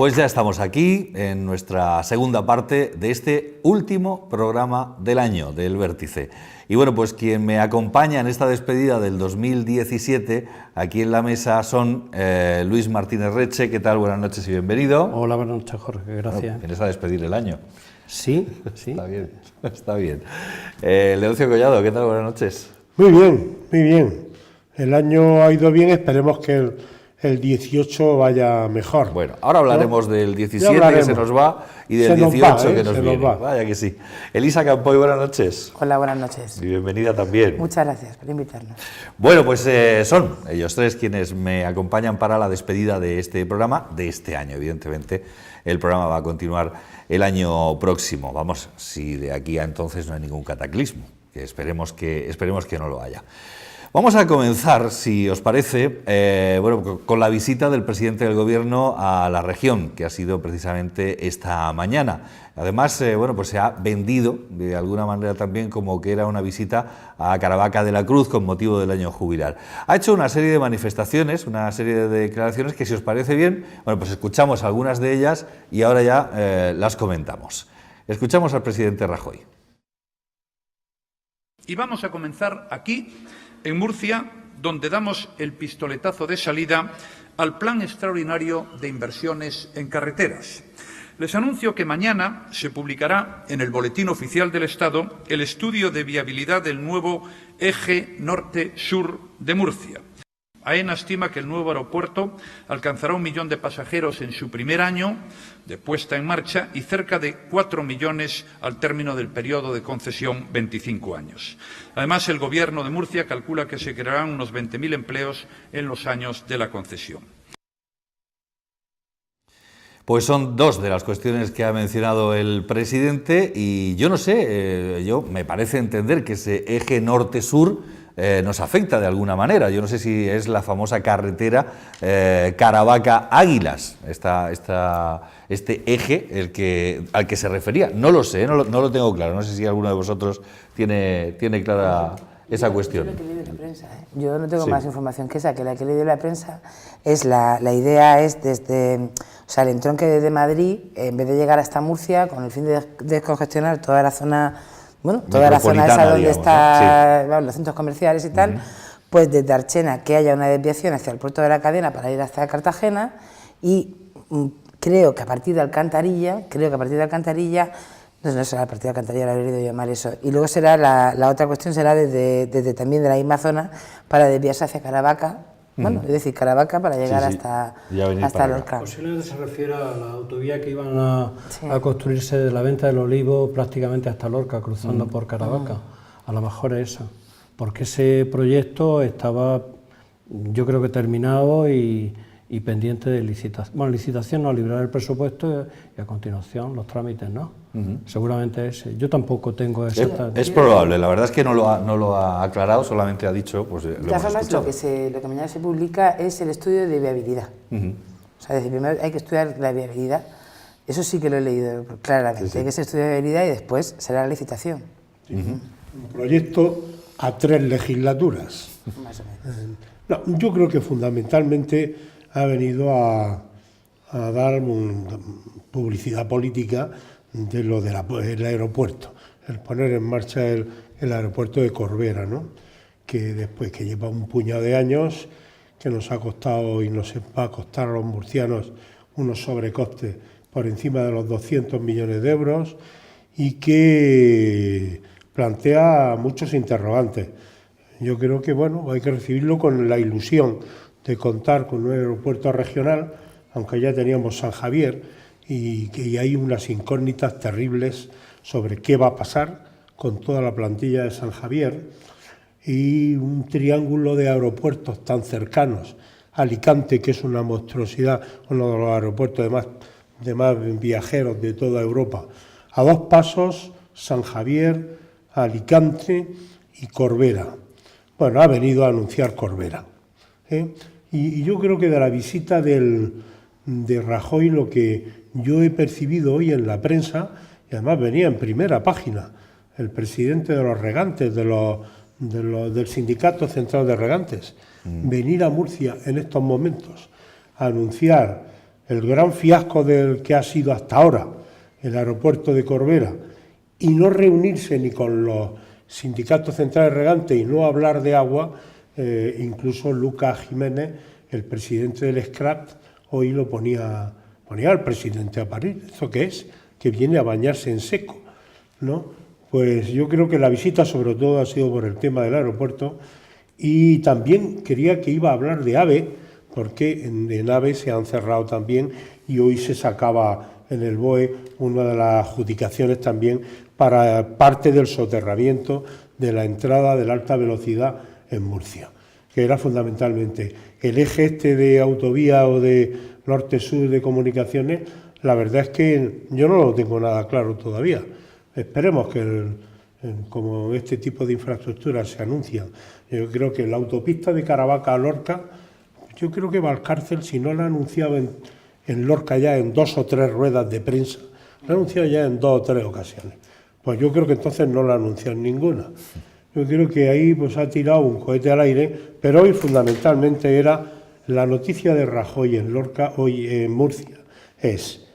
Pues ya estamos aquí en nuestra segunda parte de este último programa del año del Vértice. Y bueno, pues quien me acompaña en esta despedida del 2017 aquí en la mesa son Luis Martínez Reche. ¿Qué tal? Buenas noches y bienvenido. Hola, buenas noches, Jorge, gracias. Bueno, vienes a despedir el año. Sí, sí. Está bien, está bien. Leoncio Collado, ¿qué tal? Buenas noches. Muy bien, muy bien. El año ha ido bien, esperemos que el 18 vaya mejor. Bueno, ahora hablaremos del 17 que se nos va y del 18 que nos viene. Vaya que sí. Elisa Campoy, buenas noches. Hola, buenas noches. Y bienvenida también. Muchas gracias por invitarnos. Bueno, pues son ellos tres quienes me acompañan para la despedida de este programa, de este año, evidentemente. El programa va a continuar el año próximo. Vamos, si de aquí a entonces no hay ningún cataclismo, que esperemos que no lo haya. Vamos a comenzar, si os parece, bueno, con la visita del presidente del Gobierno a la región, que ha sido precisamente esta mañana. Además, bueno, pues se ha vendido de alguna manera también como que era una visita a Caravaca de la Cruz con motivo del año jubilar. Ha hecho una serie de manifestaciones, una serie de declaraciones que, si os parece bien, bueno, pues escuchamos algunas de ellas y ahora ya las comentamos. Escuchamos al presidente Rajoy. Y vamos a comenzar aquí, en Murcia, donde damos el pistoletazo de salida al Plan Extraordinario de Inversiones en Carreteras. Les anuncio que mañana se publicará en el Boletín Oficial del Estado el estudio de viabilidad del nuevo eje norte-sur de Murcia. AENA estima que el nuevo aeropuerto alcanzará 1 millón de pasajeros en su primer año de puesta en marcha y cerca de 4 millones al término del periodo de concesión, 25 años. Además, el Gobierno de Murcia calcula que se crearán unos 20.000 empleos en los años de la concesión. Pues son dos de las cuestiones que ha mencionado el presidente y yo no sé, me parece entender que ese eje norte-sur nos afecta de alguna manera. Yo no sé si es la famosa carretera Caravaca-Águilas, este eje al que se refería. No lo sé, no lo tengo claro. No sé si alguno de vosotros tiene clara esa cuestión. Yo no he leído la prensa, Yo no tengo más información que esa, que la que he leído en la prensa es la idea es desde, o sea, el entronque desde Madrid, en vez de llegar hasta Murcia, con el fin de descongestionar toda la zona, bueno, toda la zona esa donde está, ¿no? Sí, los centros comerciales y tal, pues desde Archena que haya una desviación hacia el puerto de la Cadena para ir hasta Cartagena y creo que a partir de Alcantarilla, no será a partir de Alcantarilla, lo habré oído llamar eso, y luego será la otra cuestión será desde también de la misma zona para desviarse hacia Caravaca, bueno, es decir, Caravaca para llegar hasta Lorca. Posiblemente se refiere a la autovía que iban a construirse de la Venta del Olivo prácticamente hasta Lorca, cruzando por Caravaca. A lo mejor es esa, porque ese proyecto estaba, yo creo que terminado y pendiente de licitación. Bueno, licitación no, liberar el presupuesto y a continuación los trámites, ¿no? Seguramente ese. Yo tampoco tengo esa... Es probable, la verdad es que no lo ha aclarado, solamente ha dicho... Pues, de todas formas, lo que mañana se publica es el estudio de viabilidad. O sea, desde primero hay que estudiar la viabilidad. Eso sí que lo he leído claramente. Sí. Hay que hacer estudio de viabilidad y después será la licitación. Un proyecto a 3 legislaturas. Más o menos. No, yo creo que fundamentalmente ha venido a dar publicidad política de lo del aeropuerto, el poner en marcha el aeropuerto de Corbera, ¿no? Que después que lleva un puñado de años, que nos ha costado y nos va a costar a los murcianos unos sobrecostes por encima de los 200 millones de euros y que plantea muchos interrogantes. Yo creo que bueno, hay que recibirlo con la ilusión de contar con un aeropuerto regional, aunque ya teníamos San Javier, y que hay unas incógnitas terribles sobre qué va a pasar con toda la plantilla de San Javier y un triángulo de aeropuertos tan cercanos. Alicante, que es una monstruosidad, uno de los aeropuertos de más viajeros de toda Europa. A 2 pasos, San Javier, Alicante y Corbera. Bueno, ha venido a anunciar Corbera. Y yo creo que de la visita de Rajoy, lo que yo he percibido hoy en la prensa, y además venía en primera página, el presidente de los regantes, del Sindicato Central de Regantes, venir a Murcia en estos momentos a anunciar el gran fiasco del que ha sido hasta ahora el aeropuerto de Corbera, y no reunirse ni con los sindicatos centrales regantes y no hablar de agua, incluso Lucas Jiménez, el presidente del SCRAT, hoy lo ponía al presidente a parir. ¿Esto qué es? Que viene a bañarse en seco, ¿no? Pues yo creo que la visita sobre todo ha sido por el tema del aeropuerto, y también quería que iba a hablar de AVE, porque en AVE se han cerrado también y hoy se sacaba en el BOE una de las adjudicaciones también para parte del soterramiento de la entrada de la alta velocidad en Murcia, que era fundamentalmente el eje este de autovía o de norte-sur de comunicaciones. La verdad es que yo no lo tengo nada claro todavía. Esperemos que como este tipo de infraestructuras se anuncian, yo creo que la autopista de Caravaca a Lorca, yo creo que Valcárcel, si no la ha anunciado en Lorca ya en 2 o 3 ruedas de prensa, la ha anunciado ya en 2 o 3 ocasiones, pues yo creo que entonces no la ha anunciado en ninguna. Yo creo que ahí pues ha tirado un cohete al aire, pero hoy fundamentalmente era la noticia de Rajoy en Lorca, hoy en Murcia, es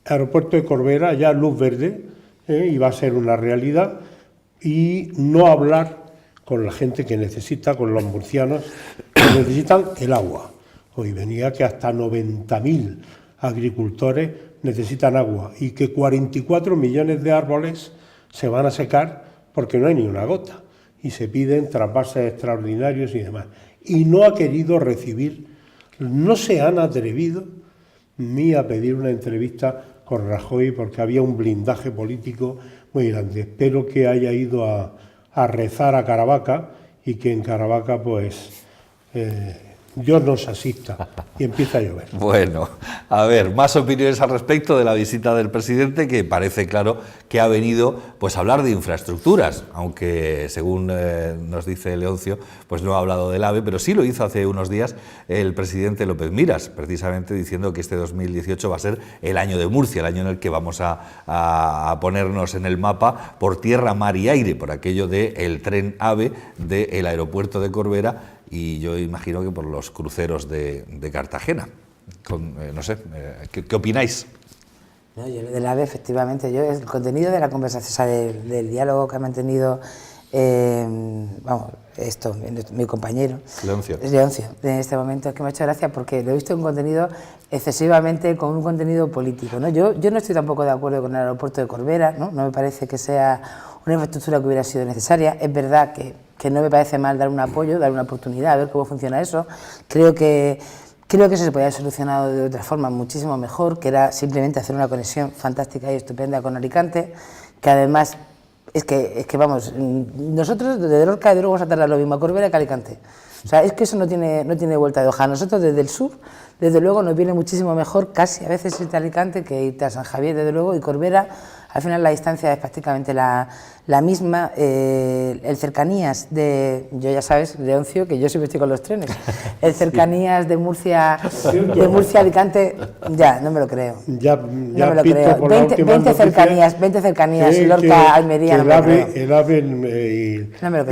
aeropuerto de Corbera, ya luz verde, y va a ser una realidad, y no hablar con la gente que necesita, con los murcianos que necesitan el agua. Hoy venía que hasta 90.000 agricultores necesitan agua y que 44 millones de árboles se van a secar porque no hay ni una gota y se piden trasvases extraordinarios y demás. Y no ha querido recibir, no se han atrevido ni a pedir una entrevista con Rajoy porque había un blindaje político muy grande. Espero que haya ido a rezar a Caravaca y que en Caravaca pues Dios nos asista y empieza a llover. Bueno, a ver, más opiniones al respecto de la visita del presidente, que parece claro que ha venido pues a hablar de infraestructuras, aunque según nos dice Leoncio, pues no ha hablado del AVE, pero sí lo hizo hace unos días el presidente López Miras, precisamente diciendo que este 2018 va a ser el año de Murcia, el año en el que vamos a ponernos en el mapa por tierra, mar y aire, por aquello del tren AVE del aeropuerto de Corbera, y yo imagino que por los cruceros de Cartagena. No sé, ¿qué opináis? No, yo del AVE, efectivamente, yo el contenido de la conversación, o sea, del diálogo que ha mantenido, mi compañero, Leoncio, en este momento, es que me ha hecho gracia porque lo he visto un contenido excesivamente con un contenido político, ¿no? Yo no estoy tampoco de acuerdo con el aeropuerto de Corbera, ¿no? No me parece que sea una infraestructura que hubiera sido necesaria. Es verdad que no me parece mal dar un apoyo, dar una oportunidad, a ver cómo funciona eso. Creo que eso se podía haber solucionado de otra forma muchísimo mejor, que era simplemente hacer una conexión fantástica y estupenda con Alicante, que además es que vamos, nosotros desde Lorca de luego vamos a tardar lo mismo a Corbera que a Alicante. O sea, es que eso no tiene vuelta de hoja. Nosotros desde el sur, desde luego, nos viene muchísimo mejor casi a veces irte a Alicante que irte a San Javier, desde luego, y Corbera, al final la distancia es prácticamente la misma. El cercanías de, yo ya sabes, Leoncio, que yo siempre estoy con los trenes, el cercanías de Murcia a Alicante, ya, no me lo creo. Ya no me lo creo. 20 cercanías, Lorca, Almería, no me lo creo. El AVE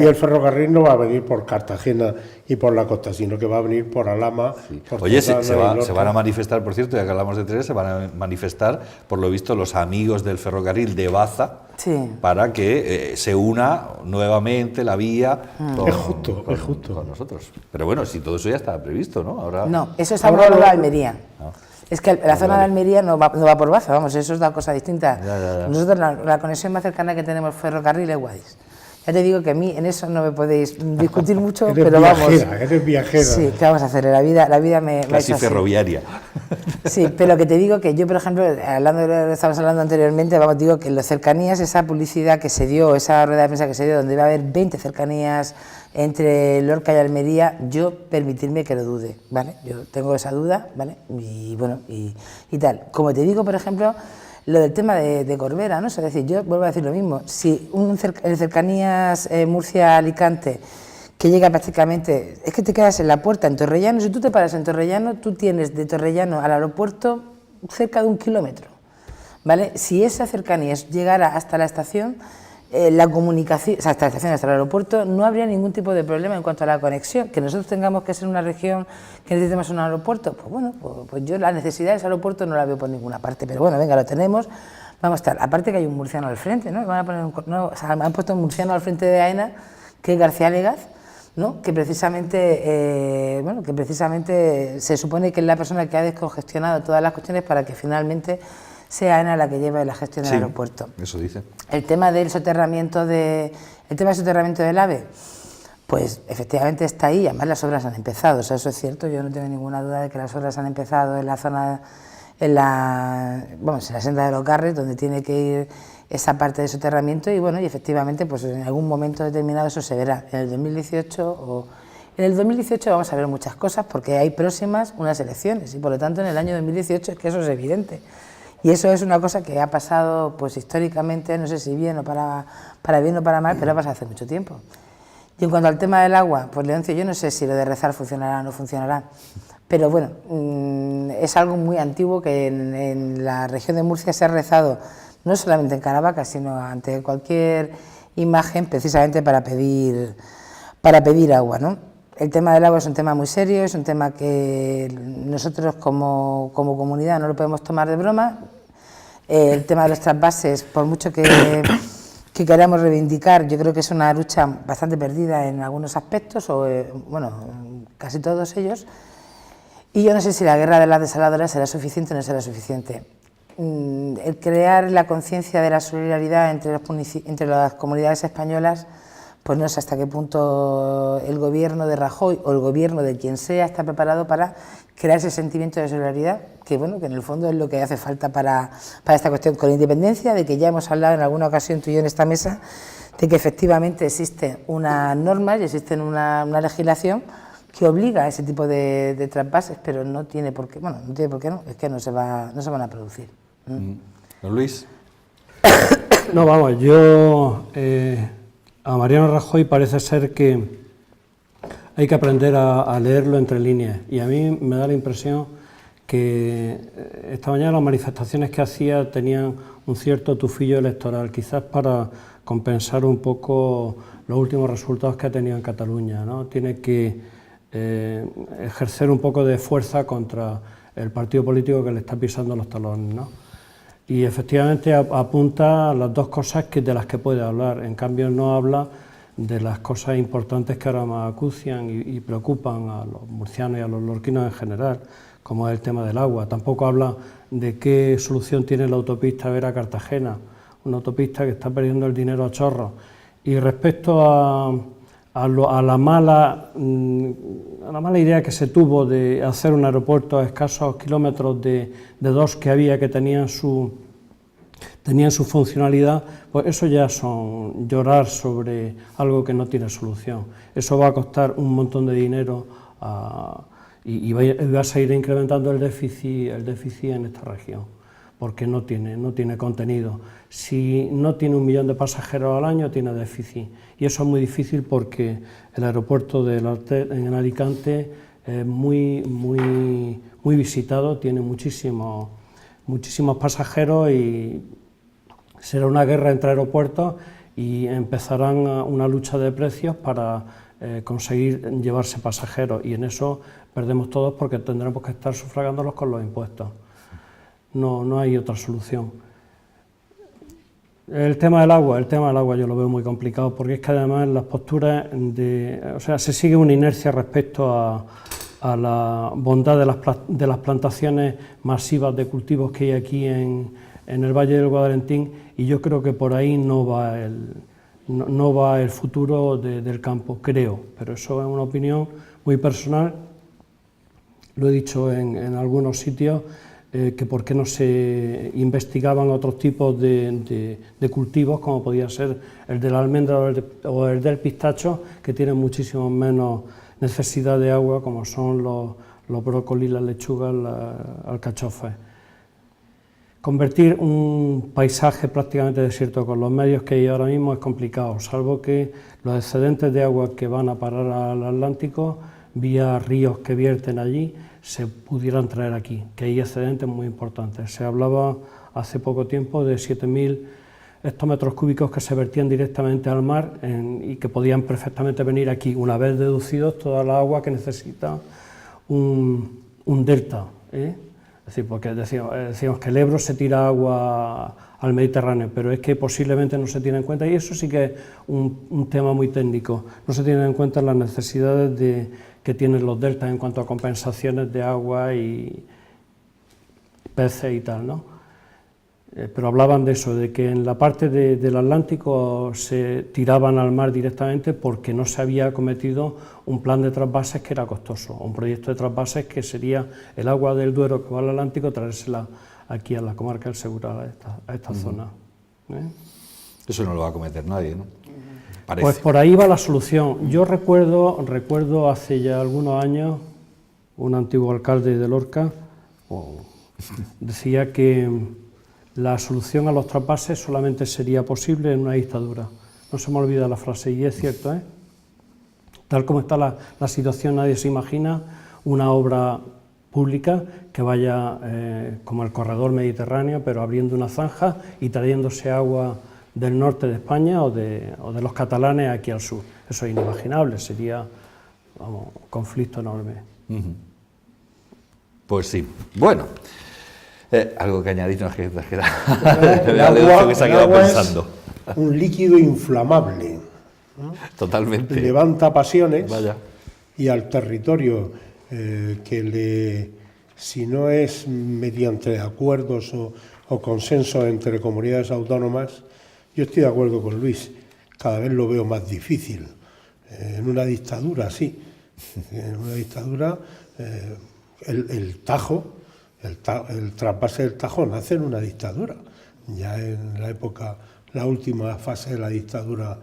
y el ferrocarril no va a venir por Cartagena y por la costa, sino que va a venir por Alhama. Sí. Por Oye, se van a manifestar, por cierto, ya que hablamos de trenes, se van a manifestar, por lo visto, los amigos del ferrocarril de Baza, sí, para que se una nuevamente la vía con nosotros. Pero bueno, si todo eso ya estaba previsto, ¿no? Ahora... No, eso está por la Almería. No. Es que la zona de Almería no va por Baza, vamos, eso es una cosa distinta. Ya. Nosotros la conexión más cercana que tenemos ferrocarril es Guadix. Ya te digo que a mí en eso no me podéis discutir mucho, pero viajera, vamos. Eres viajera. Sí, ¿qué vamos a hacer? La vida me va a ser ferroviaria. Sí, pero que te digo que yo, por ejemplo, hablando de lo que estábamos hablando anteriormente, vamos, digo que en las cercanías, esa publicidad que se dio, esa rueda de prensa que se dio, donde iba a haber 20 cercanías entre Lorca y Almería, yo permitirme que lo dude, ¿vale? Yo tengo esa duda, ¿vale? Y bueno, y tal. Como te digo, por ejemplo, lo del tema de Corbera, ¿no? Es decir, yo vuelvo a decir lo mismo, si el cercanías Murcia-Alicante, que llega prácticamente, es que te quedas en la puerta, en Torrellano, si tú te paras en Torrellano, tú tienes de Torrellano al aeropuerto cerca de 1 kilómetro, ¿vale? Si esa cercanía llegara hasta la estación, la comunicación, o sea, hasta la estación, hasta el aeropuerto, no habría ningún tipo de problema en cuanto a la conexión. Que nosotros tengamos que ser una región que necesitemos un aeropuerto, pues bueno, pues yo la necesidad de ese aeropuerto no la veo por ninguna parte, pero bueno, venga, lo tenemos, vamos a estar. Aparte que hay un murciano al frente, ¿no? Van a poner o sea, han puesto un murciano al frente de AENA, que es García Legaz, ¿no? Que precisamente, se supone que es la persona que ha descongestionado todas las cuestiones para que finalmente sea AENA la que lleve la gestión del aeropuerto. Eso dice. El tema del soterramiento del AVE, pues efectivamente está ahí, además las obras han empezado, o sea, eso es cierto, yo no tengo ninguna duda de que las obras han empezado en la zona, en la senda de los Garres, donde tiene que ir esa parte de soterramiento, y bueno, y efectivamente, pues en algún momento determinado eso se verá, en el 2018 vamos a ver muchas cosas, porque hay próximas unas elecciones, y por lo tanto en el año 2018 es que eso es evidente. Y eso es una cosa que ha pasado, pues históricamente, no sé si bien o para bien o para mal, pero ha pasado hace mucho tiempo. Y en cuanto al tema del agua, pues Leoncio, yo no sé si lo de rezar funcionará o no funcionará, pero bueno, es algo muy antiguo que en la región de Murcia se ha rezado, no solamente en Caravaca, sino ante cualquier imagen, precisamente para pedir agua, ¿no? El tema del agua es un tema muy serio, es un tema que nosotros como comunidad no lo podemos tomar de broma. El tema de los trasvases, por mucho que queramos reivindicar, yo creo que es una lucha bastante perdida en algunos aspectos, o casi todos ellos, y yo no sé si la guerra de las desaladoras será suficiente o no será suficiente. El crear la conciencia de la solidaridad entre las comunidades españolas, pues no sé hasta qué punto el gobierno de Rajoy o el gobierno de quien sea está preparado para crear ese sentimiento de solidaridad, que bueno, que en el fondo es lo que hace falta para esta cuestión, con independencia de que ya hemos hablado en alguna ocasión tú y yo en esta mesa, de que efectivamente existen unas normas y existen una legislación que obliga a ese tipo de trasvases, pero no tiene por qué, es que no se van a producir. ¿Don Luis? No, vamos, yo... a Mariano Rajoy parece ser que hay que aprender a leerlo entre líneas, y a mí me da la impresión que esta mañana las manifestaciones que hacía tenían un cierto tufillo electoral, quizás para compensar un poco los últimos resultados que ha tenido en Cataluña, ¿no? Tiene que ejercer un poco de fuerza contra el partido político que le está pisando los talones, ¿no? Y efectivamente apunta a las dos cosas de las que puede hablar, en cambio no habla de las cosas importantes que ahora más acucian y preocupan a los murcianos y a los lorquinos en general, como es el tema del agua. Tampoco habla de qué solución tiene la autopista Vera-Cartagena, una autopista que está perdiendo el dinero a chorros. Y respecto a la mala idea que se tuvo de hacer un aeropuerto a escasos kilómetros de dos que había que tenían su funcionalidad, pues eso ya son llorar sobre algo que no tiene solución. Eso va a costar un montón de dinero y va a seguir incrementando el déficit en esta región, porque no tiene contenido. Si no tiene 1 millón de pasajeros al año, tiene déficit. Y eso es muy difícil porque el aeropuerto en Alicante es muy visitado, tiene muchísimos pasajeros, y será una guerra entre aeropuertos y empezarán una lucha de precios para conseguir llevarse pasajeros, y en eso perdemos todos porque tendremos que estar sufragándolos con los impuestos. No hay otra solución. El tema del agua yo lo veo muy complicado, porque es que además las posturas se sigue una inercia respecto a la bondad de las plantaciones masivas de cultivos que hay aquí en el Valle del Guadalentín, y yo creo que por ahí no va el futuro del campo, creo, pero eso es una opinión muy personal. Lo he dicho en algunos sitios, que por qué no se investigaban otros tipos de cultivos, como podía ser el de la almendra o el del pistacho, que tienen muchísimo menos necesidad de agua, como son los brócolis, las lechugas, las alcachofas. Convertir un paisaje prácticamente desierto con los medios que hay ahora mismo es complicado, salvo que los excedentes de agua que van a parar al Atlántico, vía ríos que vierten allí, se pudieran traer aquí, que hay excedentes muy importantes. Se hablaba hace poco tiempo de 7.000 estos metros cúbicos que se vertían directamente al mar y que podían perfectamente venir aquí, una vez deducidos toda la agua que necesita un delta, ¿eh? Es decir, porque decíamos que el Ebro se tira agua al Mediterráneo, pero es que posiblemente no se tiene en cuenta, y eso sí que es un tema muy técnico, no se tienen en cuenta las necesidades que tienen los deltas en cuanto a compensaciones de agua y peces y tal, ¿no? Pero hablaban de eso, de que en la parte del Atlántico se tiraban al mar directamente porque no se había cometido un plan de trasvases que era costoso, un proyecto de trasvases que sería el agua del Duero que va al Atlántico, traérsela aquí a la comarca del Segural, a esta zona. Eso no lo va a cometer nadie, ¿no? Parece. Pues por ahí va la solución. Yo recuerdo hace ya algunos años, un antiguo alcalde de Lorca decía que la solución a los trasvases solamente sería posible en una dictadura. No se me olvida la frase, y es cierto, ¿eh? Tal como está la situación, nadie se imagina una obra pública que vaya como el corredor mediterráneo, pero abriendo una zanja y trayéndose agua del norte de España o de los catalanes aquí al sur. Eso es inimaginable, sería un conflicto enorme. Pues sí. Bueno, algo que añadir, no es que El agua pensando. Es un líquido inflamable, ¿no? Totalmente. Levanta pasiones. Vaya. Y al territorio si no es mediante acuerdos o consensos entre comunidades autónomas, yo estoy de acuerdo con Luis, cada vez lo veo más difícil. En una dictadura, sí. En una dictadura, el trasvase del Tajo nace en una dictadura. Ya en la última fase de la dictadura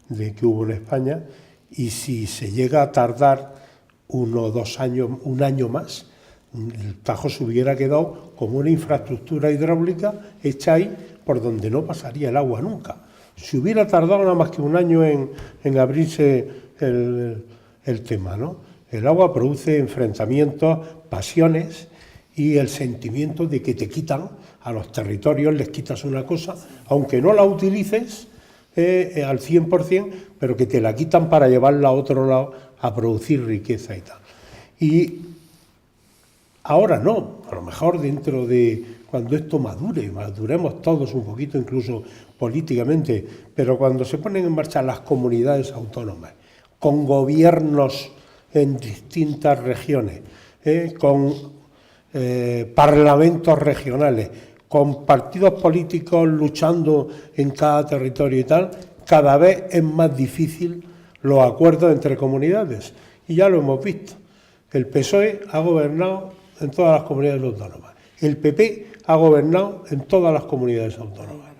que hubo en España, y si se llega a tardar 1 o 2 años, un año más, el Tajo se hubiera quedado como una infraestructura hidráulica hecha ahí por donde no pasaría el agua nunca. Si hubiera tardado nada más que un año en abrirse el tema, ¿no? El agua produce enfrentamientos, pasiones y el sentimiento de que te quitan a los territorios, les quitas una cosa, aunque no la utilices al 100%, pero que te la quitan para llevarla a otro lado a producir riqueza y tal. Y ahora no, a lo mejor dentro de cuando esto maduremos todos un poquito, incluso políticamente, pero cuando se ponen en marcha las comunidades autónomas, con gobiernos en distintas regiones, con parlamentos regionales, con partidos políticos luchando en cada territorio y tal, cada vez es más difícil los acuerdos entre comunidades. Y ya lo hemos visto. El PSOE ha gobernado en todas las comunidades autónomas. El PP ha gobernado en todas las comunidades autónomas.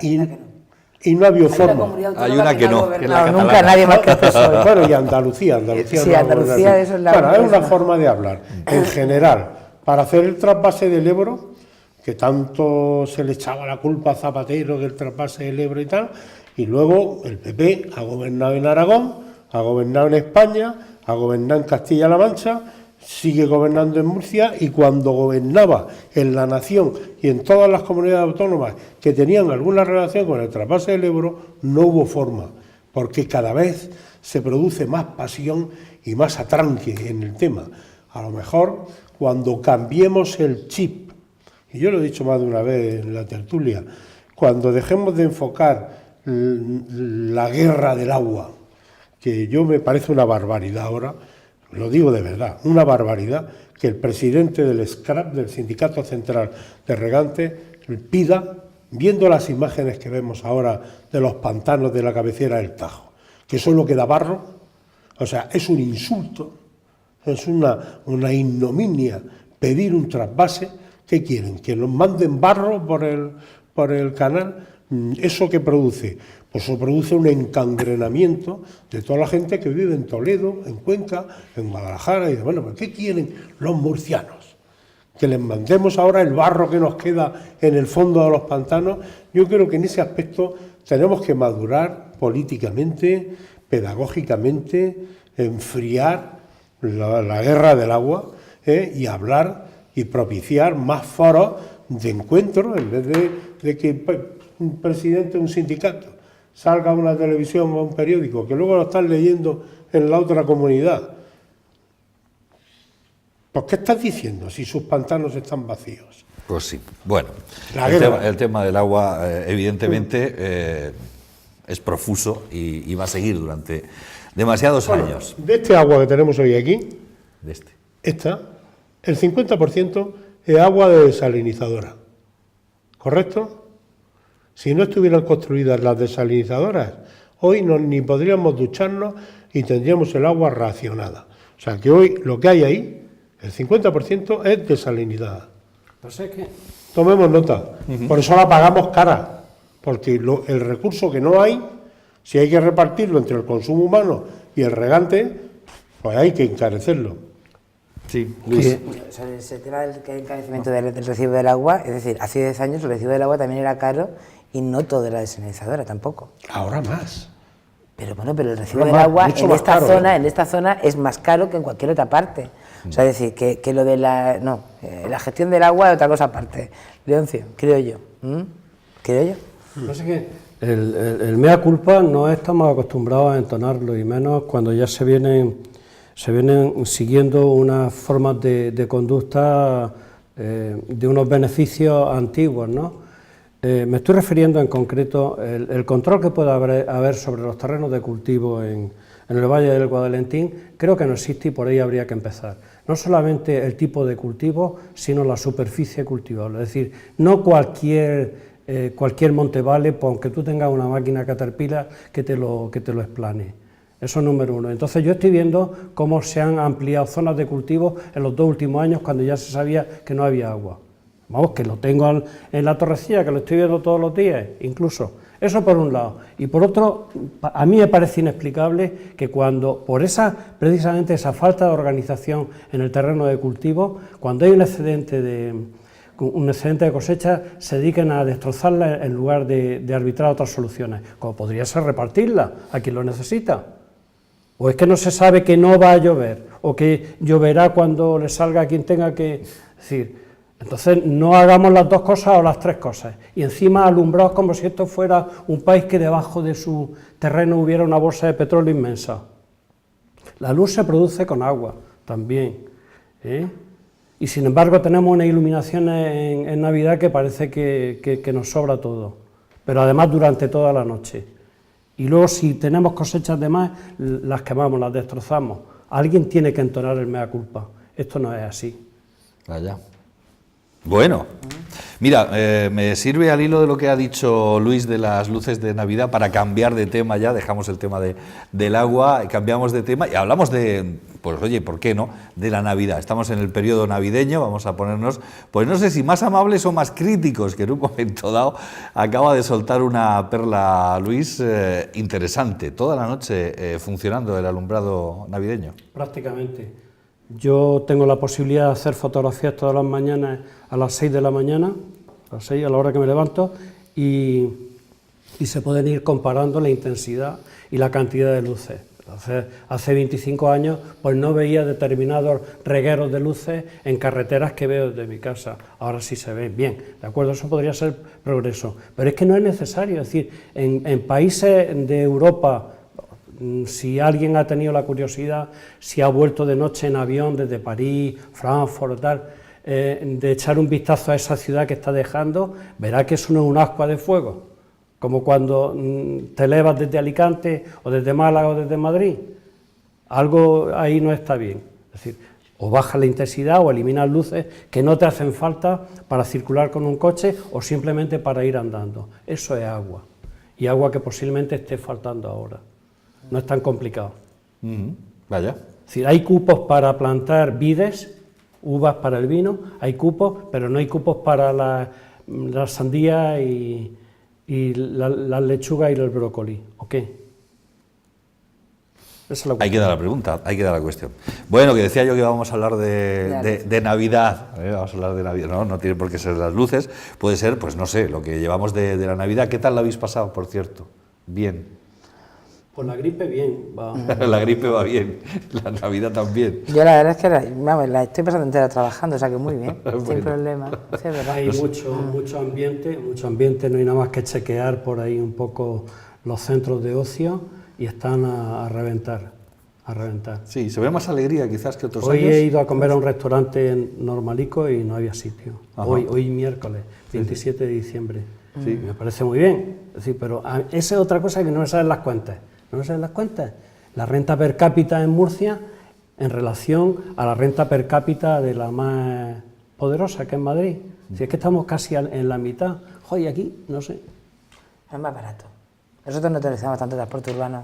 Y no ha habido forma. Hay una que no, que es la nunca nadie más que el PSOE. Bueno, y Andalucía. Sí, no Andalucía, eso es la bueno, es una forma de hablar. En general, para hacer el trasvase del Ebro, que tanto se le echaba la culpa a Zapatero del trasvase del Ebro y tal, y luego el PP ha gobernado en Aragón, ha gobernado en España, ha gobernado en Castilla-La Mancha, sigue gobernando en Murcia, y cuando gobernaba en la Nación y en todas las comunidades autónomas que tenían alguna relación con el trasvase del Ebro, no hubo forma, porque cada vez se produce más pasión y más atranque en el tema. A lo mejor cuando cambiemos el chip, y yo lo he dicho más de una vez en la tertulia, cuando dejemos de enfocar la guerra del agua, que yo me parece una barbaridad ahora, lo digo de verdad, una barbaridad que el presidente del SCRAP, del Sindicato Central de Regantes, pida, viendo las imágenes que vemos ahora de los pantanos de la cabecera del Tajo, que solo queda barro, o sea, es un insulto, es una ignominia pedir un trasvase. ¿Qué quieren? ¿Que nos manden barro por el canal? ¿Eso qué produce? Pues eso produce un encangrenamiento de toda la gente que vive en Toledo, en Cuenca, en Guadalajara. Y bueno, ¿qué quieren los murcianos? ¿Que les mandemos ahora el barro que nos queda en el fondo de los pantanos? Yo creo que en ese aspecto tenemos que madurar políticamente, pedagógicamente, enfriar la guerra del agua y hablar y propiciar más foros de encuentro, en vez de que un presidente de un sindicato salga a una televisión o a un periódico, que luego lo están leyendo en la otra comunidad. Pues, ¿qué estás diciendo si sus pantanos están vacíos? Pues sí. Bueno, La el tema del agua, evidentemente, es profuso y va a seguir durante demasiados años. De este agua que tenemos hoy aquí, De este. el 50% es agua de desalinizadora. ¿Correcto? Si no estuvieran construidas las desalinizadoras, hoy ni podríamos ducharnos y tendríamos el agua racionada. O sea que hoy lo que hay ahí, el 50% es desalinizada. Pues es que Tomemos nota. Por eso la pagamos cara. Porque el recurso que no hay, si hay que repartirlo entre el consumo humano y el regante, pues hay que encarecerlo. Sí, Luis. Sobre ese tema del encarecimiento del recibo del agua, es decir, hace 10 años el recibo del agua también era caro y no todo de la desalinizadora tampoco. Ahora más. Pero bueno, pero el recibo Ahora del más, agua mucho en más esta caro, zona, ¿eh? en esta zona es más caro que en cualquier otra parte. O sea, es decir, que lo de la gestión del agua es otra cosa aparte. Leoncio, creo yo. Creo yo. no sé qué. El mea culpa no estamos acostumbrados a entonarlo, y menos cuando ya se vienen siguiendo unas formas de conducta de unos beneficios antiguos, ¿no? Me estoy refiriendo en concreto el control que pueda haber sobre los terrenos de cultivo en el Valle del Guadalentín. Creo que no existe y por ahí habría que empezar. No solamente el tipo de cultivo, sino la superficie cultivable. Es decir, no cualquier monte vale, pues, aunque tú tengas una máquina Caterpillar que te lo explane. Eso es número uno. Entonces yo estoy viendo cómo se han ampliado zonas de cultivo en los 2 últimos años, cuando ya se sabía que no había agua. Vamos, que lo tengo en la Torrecilla, que lo estoy viendo todos los días, incluso. Eso por un lado. Y por otro, a mí me parece inexplicable que cuando, precisamente esa falta de organización en el terreno de cultivo, cuando hay un excedente de cosecha, se dediquen a destrozarla en lugar de arbitrar otras soluciones, como podría ser repartirla a quien lo necesita. O es que no se sabe que no va a llover, o que lloverá cuando le salga a quien tenga que... Es decir, entonces no hagamos las 2 cosas o las 3 cosas, y encima alumbrados como si esto fuera un país que debajo de su terreno hubiera una bolsa de petróleo inmensa. La luz se produce con agua también, y sin embargo tenemos una iluminación en Navidad que parece que nos sobra todo, pero además durante toda la noche. Y luego, si tenemos cosechas de más, las quemamos, las destrozamos. Alguien tiene que entonar el mea culpa. Esto no es así. Vaya. Bueno, mira, me sirve al hilo de lo que ha dicho Luis de las luces de Navidad para cambiar de tema ya. Dejamos el tema del agua, cambiamos de tema y hablamos de, pues oye, ¿por qué no?, de la Navidad. Estamos en el periodo navideño, vamos a ponernos, pues no sé si más amables o más críticos, que en un momento dado acaba de soltar una perla, Luis, interesante. Toda la noche funcionando el alumbrado navideño. Prácticamente. Yo tengo la posibilidad de hacer fotografías todas las mañanas a las 6 de la mañana, a las 6, a la hora que me levanto, y se pueden ir comparando la intensidad y la cantidad de luces. Hace 25 años pues no veía determinados regueros de luces en carreteras que veo desde mi casa. Ahora sí se ven bien, ¿de acuerdo? Eso podría ser progreso, pero es que no es necesario. Es decir, en países de Europa, si alguien ha tenido la curiosidad, si ha vuelto de noche en avión desde París, Frankfurt o tal, de echar un vistazo a esa ciudad que está dejando, verá que eso no es un ascua de fuego, como cuando te elevas desde Alicante o desde Málaga o desde Madrid. Algo ahí no está bien. Es decir, o baja la intensidad o eliminas luces que no te hacen falta para circular con un coche o simplemente para ir andando. Eso es agua, y agua que posiblemente esté faltando ahora. No es tan complicado. Vaya. Es decir, hay cupos para plantar vides, uvas para el vino, hay cupos, pero no hay cupos para la sandía y la lechuga y el brócoli. ¿O qué? Ahí queda la pregunta, ahí queda la cuestión. Bueno, que decía yo que vamos a hablar de Navidad. Vamos a hablar de Navidad. No tiene por qué ser las luces, puede ser, pues no sé, lo que llevamos de la Navidad. ¿Qué tal la habéis pasado, por cierto? Bien. Pues la gripe bien, va. La gripe va bien, la Navidad también. Yo la verdad es que la estoy pasando entera trabajando, o sea que muy bien, sin problema. Sí, es verdad. Hay mucho ambiente, no hay nada más que chequear por ahí un poco los centros de ocio y están a reventar. Sí, se ve más alegría quizás que otros Hoy años. he ido a comer a un restaurante normalico y no había sitio. Hoy miércoles, 27 de diciembre. Sí. Me parece muy bien, pero esa es otra cosa que no me saben las cuentas. ¿No me saben las cuentas? La renta per cápita en Murcia en relación a la renta per cápita de la más poderosa, que es Madrid. Si es que estamos casi en la mitad. Joder, aquí, no sé. Es más barato. Nosotros no utilizamos tanto transporte urbano.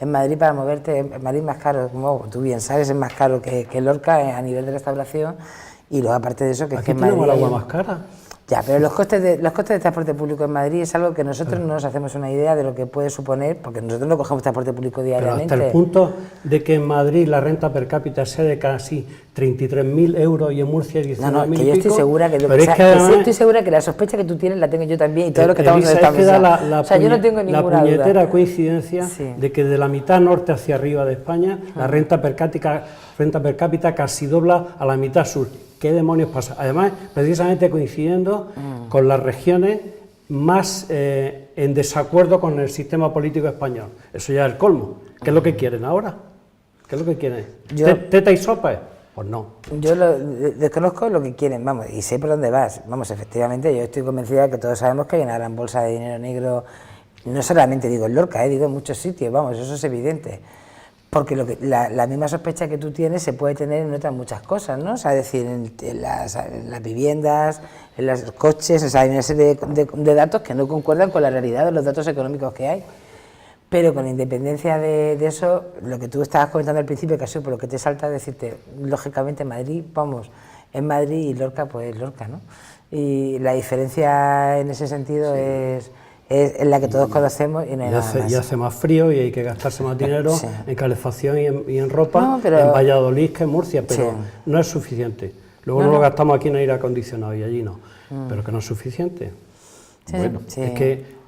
En Madrid, para moverte, en Madrid es más caro, como tú bien sabes, es más caro que Lorca a nivel de restauración. Y luego, aparte de eso, que aquí es que en Madrid tenemos el agua más cara. Ya, pero los costes de transporte público en Madrid es algo que nosotros no nos hacemos una idea de lo que puede suponer, porque nosotros no cogemos transporte público diariamente. Pero hasta el punto de que en Madrid la renta per cápita sea de casi 33.000 euros y en Murcia 19.000 que yo estoy segura que, estoy segura que la sospecha que tú tienes la tengo yo también y todos los que estamos en esta mesa. Yo no tengo ninguna duda. La puñetera coincidencia de que de la mitad norte hacia arriba de España la renta per cápita casi dobla a la mitad sur. ¿Qué demonios pasa? Además, precisamente coincidiendo con las regiones más en desacuerdo con el sistema político español. Eso ya es el colmo. ¿Qué es lo que quieren ahora? ¿Qué es lo que quieren? ¿Teta y sopa? Pues no. Yo desconozco lo que quieren, vamos, y sé por dónde vas. Vamos, efectivamente, yo estoy convencida de que todos sabemos que hay una gran bolsa de dinero negro, no solamente digo en Lorca, digo en muchos sitios, vamos, eso es evidente. Porque la misma sospecha que tú tienes se puede tener en otras muchas cosas, ¿no? O sea, es decir, en las viviendas, en los coches, o sea, hay una serie de datos que no concuerdan con la realidad de los datos económicos que hay. Pero con independencia de eso, lo que tú estabas comentando al principio, que ha sido por lo que te salta decirte, lógicamente Madrid, vamos, en Madrid y Lorca, pues Lorca, ¿no? Y la diferencia en ese sentido es la que todos conocemos y no hay nada más. Y hace más frío y hay que gastarse más dinero en calefacción y en ropa, en Valladolid que en Murcia, pero no es suficiente. Luego no lo gastamos aquí en aire acondicionado y allí no, pero que no es suficiente. Es que...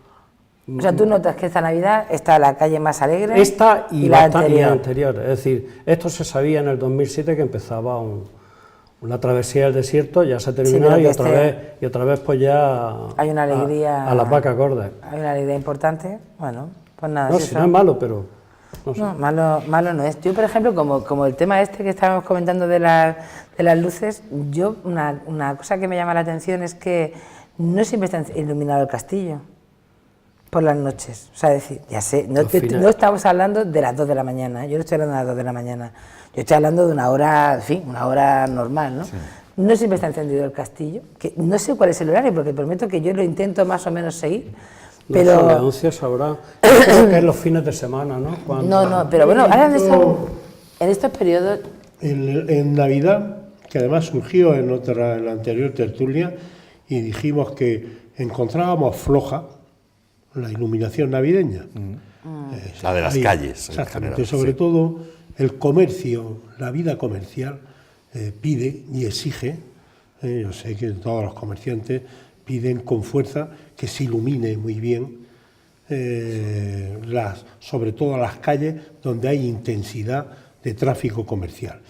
O sea, tú notas que esta Navidad está la calle más alegre. Esta y la anterior. Es decir, esto se sabía en el 2007 que empezaba una travesía del desierto, ya se ha terminado y otra vez pues ya hay una alegría a las vacas gordas. Hay una alegría importante, bueno, pues nada. No, si no es malo, pero no sé. No, malo no es. Yo, por ejemplo, como el tema este que estábamos comentando de las luces, yo una cosa que me llama la atención es que no siempre está iluminado el castillo por las noches. O sea, decir, ya sé, no estamos hablando de las 2 de la mañana, yo no estoy hablando de las 2 de la mañana. Yo estoy hablando de una hora, en fin, una hora normal, ¿no? Sí. No siempre está encendido el castillo, que no sé cuál es el horario, porque prometo que yo lo intento más o menos seguir, pero... No, la anuncia sabrá, creo que es los fines de semana, ¿no? No, pero bueno, ahora en estos periodos... En Navidad, que además surgió en la anterior tertulia, y dijimos que encontrábamos floja la iluminación navideña. La de las calles. Exactamente, sobre todo... El comercio, la vida comercial pide y exige, yo sé que todos los comerciantes piden con fuerza que se ilumine muy bien, sobre todo las calles donde hay intensidad de tráfico comercial.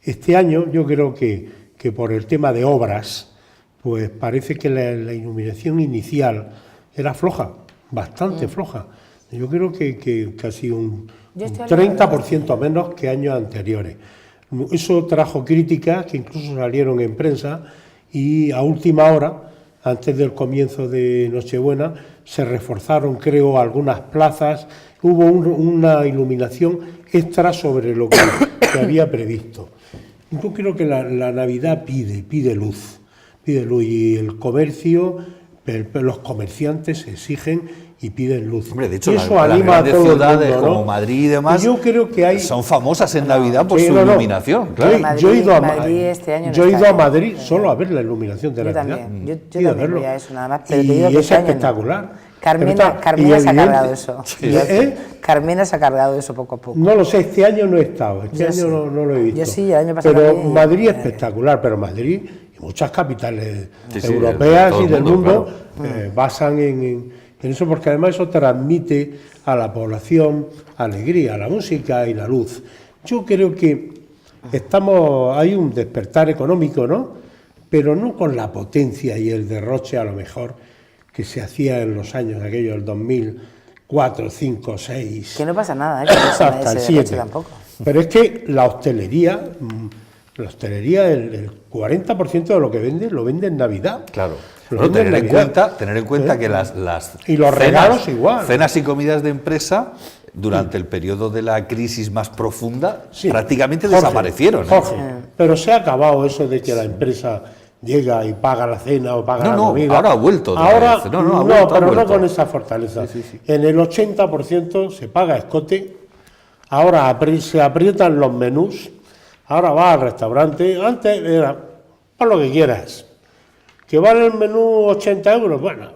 Este año yo creo que por el tema de obras, pues parece que la iluminación inicial era floja, bastante floja. Yo creo que casi un 30% menos que años anteriores. Eso trajo críticas que incluso salieron en prensa y a última hora, antes del comienzo de Nochebuena, se reforzaron, creo, algunas plazas. Hubo una iluminación extra sobre lo que había previsto. Yo creo que la Navidad pide luz y el comercio, los comerciantes exigen y piden luz. Hombre, de hecho, y eso las anima grandes a todo ciudades el mundo, ¿no? como Madrid y demás yo creo que son famosas en Navidad por su iluminación. Claro. Yo he ido a Madrid solo a ver la iluminación de la Navidad. Yo también voy a eso nada más. Pero y te digo que es espectacular. Carmena se ha cargado eso. Sí. Carmena se ha cargado eso poco a poco. No lo sé, este año no he estado, no lo he visto. Yo sí, el año pasado. Pero Madrid es espectacular, pero Madrid y muchas capitales europeas y del mundo basan en en eso, porque además eso transmite a la población alegría, la música y la luz. Yo creo que hay un despertar económico, ¿no? Pero no con la potencia y el derroche a lo mejor que se hacía en los años aquellos, el 2004, 5, 6... Que no pasa nada, que no hasta el 7 tampoco. Pero es que la hostelería, el 40% de lo que vende, lo vende en Navidad. Claro. Lo Bueno, vende en Navidad. tener en cuenta que las y los regalos igual. Cenas y comidas de empresa durante el periodo de la crisis más profunda Sí. prácticamente Jorge, desaparecieron. Jorge, pero se ha acabado eso de que la empresa llega y paga la cena o paga la comida. Ahora ha vuelto otra Ahora, vez. Ha pero vuelto. no con esa fortaleza. En el 80% se paga escote, ahora se aprietan los menús, ahora va al restaurante, antes era, haz lo que quieras, que vale el menú 80 euros, bueno,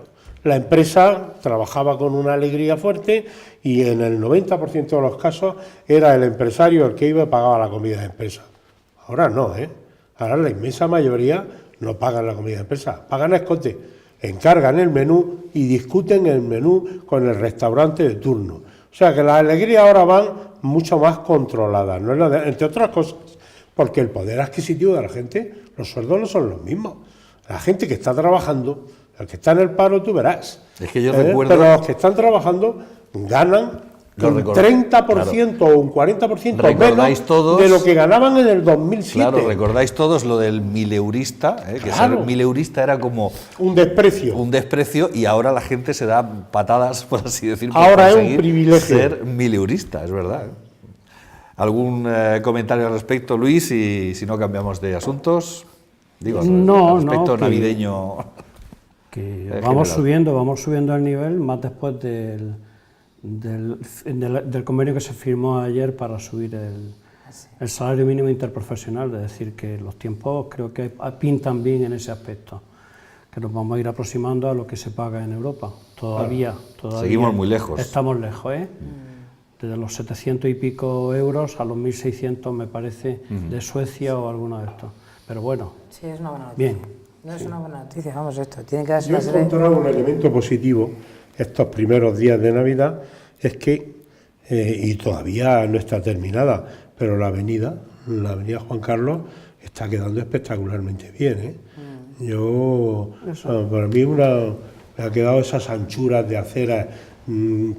la empresa trabajaba con una alegría fuerte y en el 90% de los casos era el empresario el que iba y pagaba la comida de empresa. Ahora no, ahora la inmensa mayoría no pagan la comida de empresa, pagan a escote, encargan el menú y discuten el menú con el restaurante de turno. O sea que las alegrías ahora van mucho más controladas, ¿no? Entre otras cosas, porque el poder adquisitivo de la gente, los sueldos no son los mismos. La gente que está trabajando, el que está en el paro, tú verás. Es que yo recuerdo... Pero los que están trabajando ganan un 30% o un 40% menos todos, de lo que ganaban en el 2007. Claro, recordáis todos lo del mileurista, que Claro. ser mileurista era como Un desprecio. un desprecio y ahora la gente se da patadas, por así decir, por Ahora es un conseguir privilegio. ser mileurista, es verdad. ¿Algún comentario al respecto, Luis? Y si no, cambiamos de asuntos. Digo, No, al respecto que- navideño. Que En vamos general. subiendo el nivel más después del convenio que se firmó ayer para subir el salario mínimo interprofesional, es decir, que los tiempos creo que pintan bien en ese aspecto, que nos vamos a ir aproximando a lo que se paga en Europa. Todavía Seguimos muy lejos. Estamos lejos, desde los 700 y pico euros a los 1.600 me parece de Suecia o alguna de estos. Pero bueno, Sí, es una buena noticia. bien. No es una buena noticia, vamos, esto. Tiene que darse Yo he una serie... encontrado un elemento positivo estos primeros días de Navidad, es que, y todavía no está terminada, pero la avenida Juan Carlos, está quedando espectacularmente bien. Para mí me ha quedado esas anchuras de acera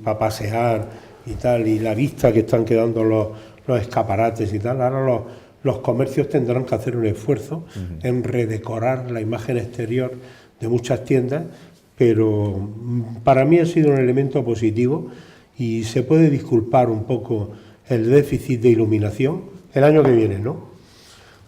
para pasear y tal, y la vista que están quedando los escaparates y tal. Ahora los comercios tendrán que hacer un esfuerzo en redecorar la imagen exterior de muchas tiendas, pero para mí ha sido un elemento positivo y se puede disculpar un poco el déficit de iluminación el año que viene, ¿no?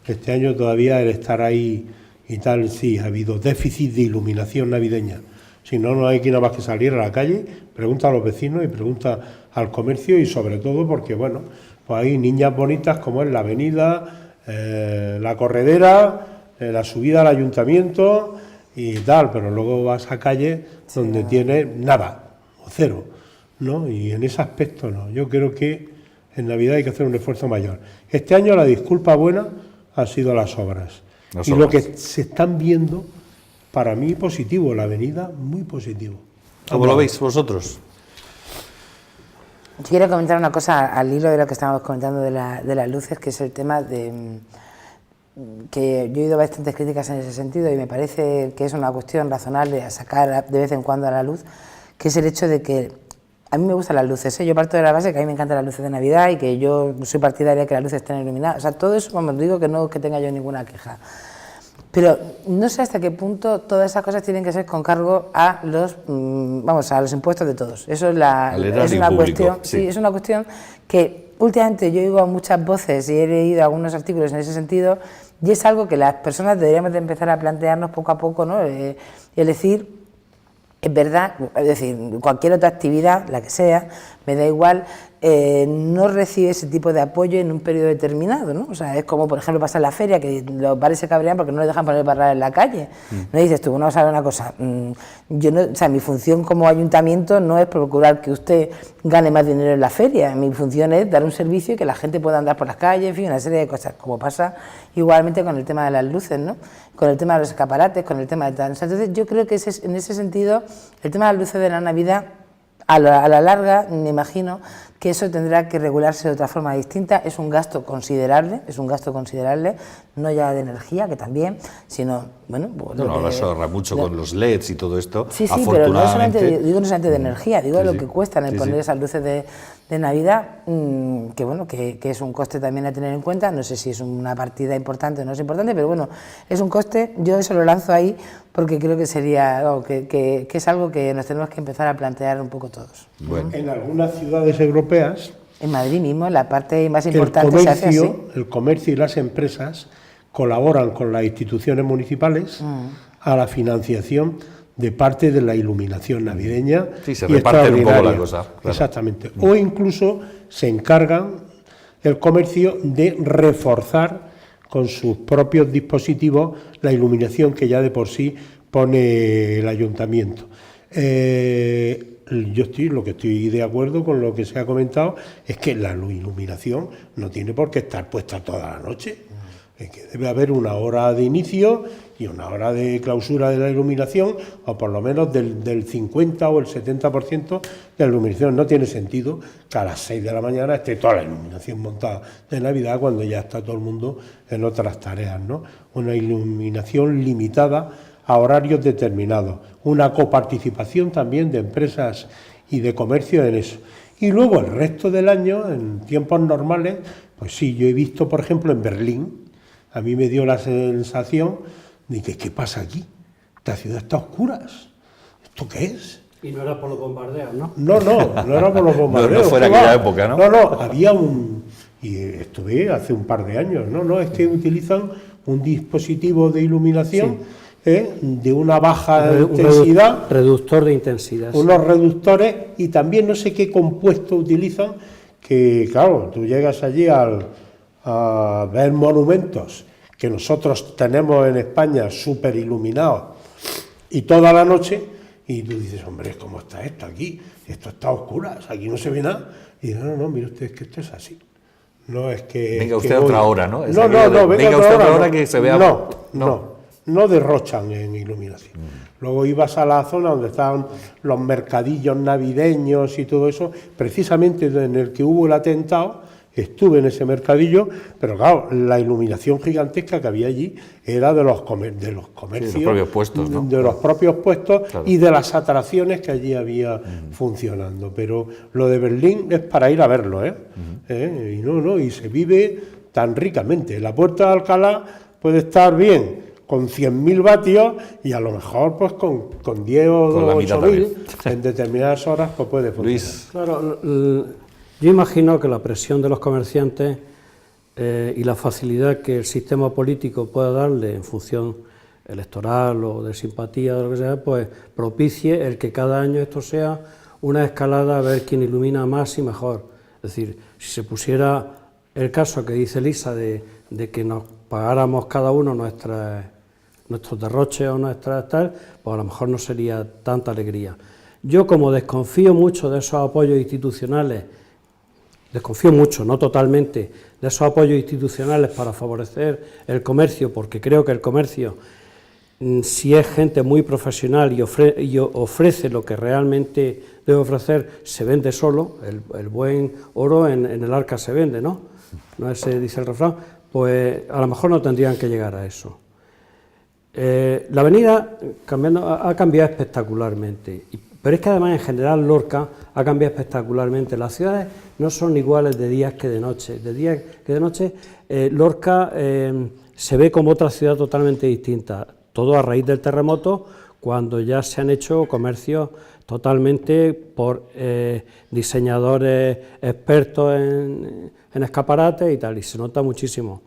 Este año todavía el estar ahí y tal, sí, ha habido déficit de iluminación navideña. Si no, no hay que nada más que salir a la calle, pregunta a los vecinos y pregunta al comercio y sobre todo porque, bueno, pues hay niñas bonitas como es la avenida, la corredera, la subida al ayuntamiento y tal, pero luego vas a calle donde tiene nada o cero, ¿no? Y en ese aspecto no. Yo creo que en Navidad hay que hacer un esfuerzo mayor. Este año la disculpa buena ha sido las obras. Y lo que se están viendo, para mí positivo, la avenida muy positivo. ¿Cómo lo veis vosotros? Yo quiero comentar una cosa al hilo de lo que estábamos comentando de las luces, que es el tema de que yo he oído bastantes críticas en ese sentido y me parece que es una cuestión razonable a sacar de vez en cuando a la luz, que es el hecho de que a mí me gustan las luces, yo parto de la base que a mí me encantan las luces de Navidad y que yo soy partidaria de que las luces estén iluminadas, o sea, todo eso, vamos, digo que no que tenga yo ninguna queja. Pero no sé hasta qué punto todas esas cosas tienen que ser con cargo a los, a los impuestos de todos. Eso es una cuestión, sí, es una cuestión que últimamente yo oigo muchas voces y he leído algunos artículos en ese sentido y es algo que las personas deberíamos de empezar a plantearnos poco a poco, ¿no? Es decir, es verdad, es decir, cualquier otra actividad, la que sea, me da igual, no recibe ese tipo de apoyo en un periodo determinado, ¿no? O sea, es como, por ejemplo, pasa en la feria, que los bares se cabrean porque no les dejan poner barras en la calle. No dices tú, bueno, vamos a ver una cosa, yo no, o sea, mi función como ayuntamiento no es procurar que usted gane más dinero en la feria, mi función es dar un servicio y que la gente pueda andar por las calles, en fin, una serie de cosas, como pasa igualmente con el tema de las luces, ¿no? Con el tema de los escaparates, con el tema de tal. Entonces, yo creo que en ese sentido, el tema de las luces de la Navidad, a la larga, me imagino que eso tendrá que regularse de otra forma distinta. Es un gasto considerable, no ya de energía, que también, sino, bueno... Pues no, ahora se ahorra mucho con los LEDs y todo esto, sí, afortunadamente. Pero no solamente de energía, digo lo que cuestan el poner esas luces de Navidad, que bueno, que es un coste también a tener en cuenta, no sé si es una partida importante o no es importante, pero bueno, es un coste, yo eso lo lanzo ahí porque creo que sería algo que es algo que nos tenemos que empezar a plantear un poco todos. Bueno. En algunas ciudades europeas, en Madrid mismo, la parte más importante se hace así. El comercio y las empresas colaboran con las instituciones municipales a la financiación de parte de la iluminación navideña. Sí, se reparte un poco la cosa. Claro. Exactamente. O incluso se encargan el comercio de reforzar con sus propios dispositivos la iluminación que ya de por sí pone el ayuntamiento. Lo que estoy de acuerdo con lo que se ha comentado es que la iluminación no tiene por qué estar puesta toda la noche. Es que debe haber una hora de inicio y una hora de clausura de la iluminación, o por lo menos del 50 o el 70% de la iluminación. No tiene sentido que a las 6 de la mañana esté toda la iluminación montada de Navidad cuando ya está todo el mundo en otras tareas, ¿no? Una iluminación limitada a horarios determinados, una coparticipación también de empresas y de comercio en eso. Y luego el resto del año, en tiempos normales, pues sí, yo he visto, por ejemplo, en Berlín, a mí me dio la sensación de que, ¿qué pasa aquí? Esta ciudad está a oscuras. ¿Esto qué es? Y no era por los bombardeos, ¿no? No era por los bombardeos. No fuera aquella época, ¿no? No, había y estuve hace un par de años, es que utilizan un dispositivo de iluminación de una baja intensidad. Reductor de intensidad. Unos reductores y también no sé qué compuesto utilizan, que claro, tú llegas allí a ver monumentos que nosotros tenemos en España súper iluminados y toda la noche, y tú dices, hombre, ¿cómo está esto aquí? Esto está a oscuras, aquí no se ve nada. Y dices, no, mire usted, es que esto es así. No es que... Venga usted a otra hora, ¿no? No, venga usted a otra hora que se vea... No derrochan en iluminación. Luego ibas a la zona donde estaban los mercadillos navideños y todo eso, precisamente en el que hubo el atentado. Estuve en ese mercadillo, pero claro, la iluminación gigantesca que había allí era de los comercios, los propios puestos, ¿no? De los propios puestos, claro. Y de las atracciones que allí había funcionando. Pero lo de Berlín es para ir a verlo, y se vive tan ricamente. La Puerta de Alcalá puede estar bien con 100.000 vatios y a lo mejor pues con 10 o 8.000 en determinadas horas pues puede funcionar. Luis. Claro, yo imagino que la presión de los comerciantes y la facilidad que el sistema político pueda darle en función electoral o de simpatía o lo que sea, pues propicie el que cada año esto sea una escalada a ver quién ilumina más y mejor. Es decir, si se pusiera el caso que dice Elisa de que nos pagáramos cada uno nuestros derroches o nuestras tal, pues a lo mejor no sería tanta alegría. Yo, como desconfío mucho de esos apoyos institucionales, desconfío mucho, no totalmente, de esos apoyos institucionales para favorecer el comercio, porque creo que el comercio, si es gente muy profesional y ofrece lo que realmente debe ofrecer, se vende solo, el buen oro en el arca se vende, ¿no? No ese dice el refrán, pues a lo mejor no tendrían que llegar a eso. La avenida ha cambiado espectacularmente, pero es que además en general Lorca ha cambiado espectacularmente. Las ciudades no son iguales de día que de noche. De día que de noche, Lorca se ve como otra ciudad totalmente distinta. Todo a raíz del terremoto, cuando ya se han hecho comercios totalmente por diseñadores expertos en escaparates y tal, y se nota muchísimo.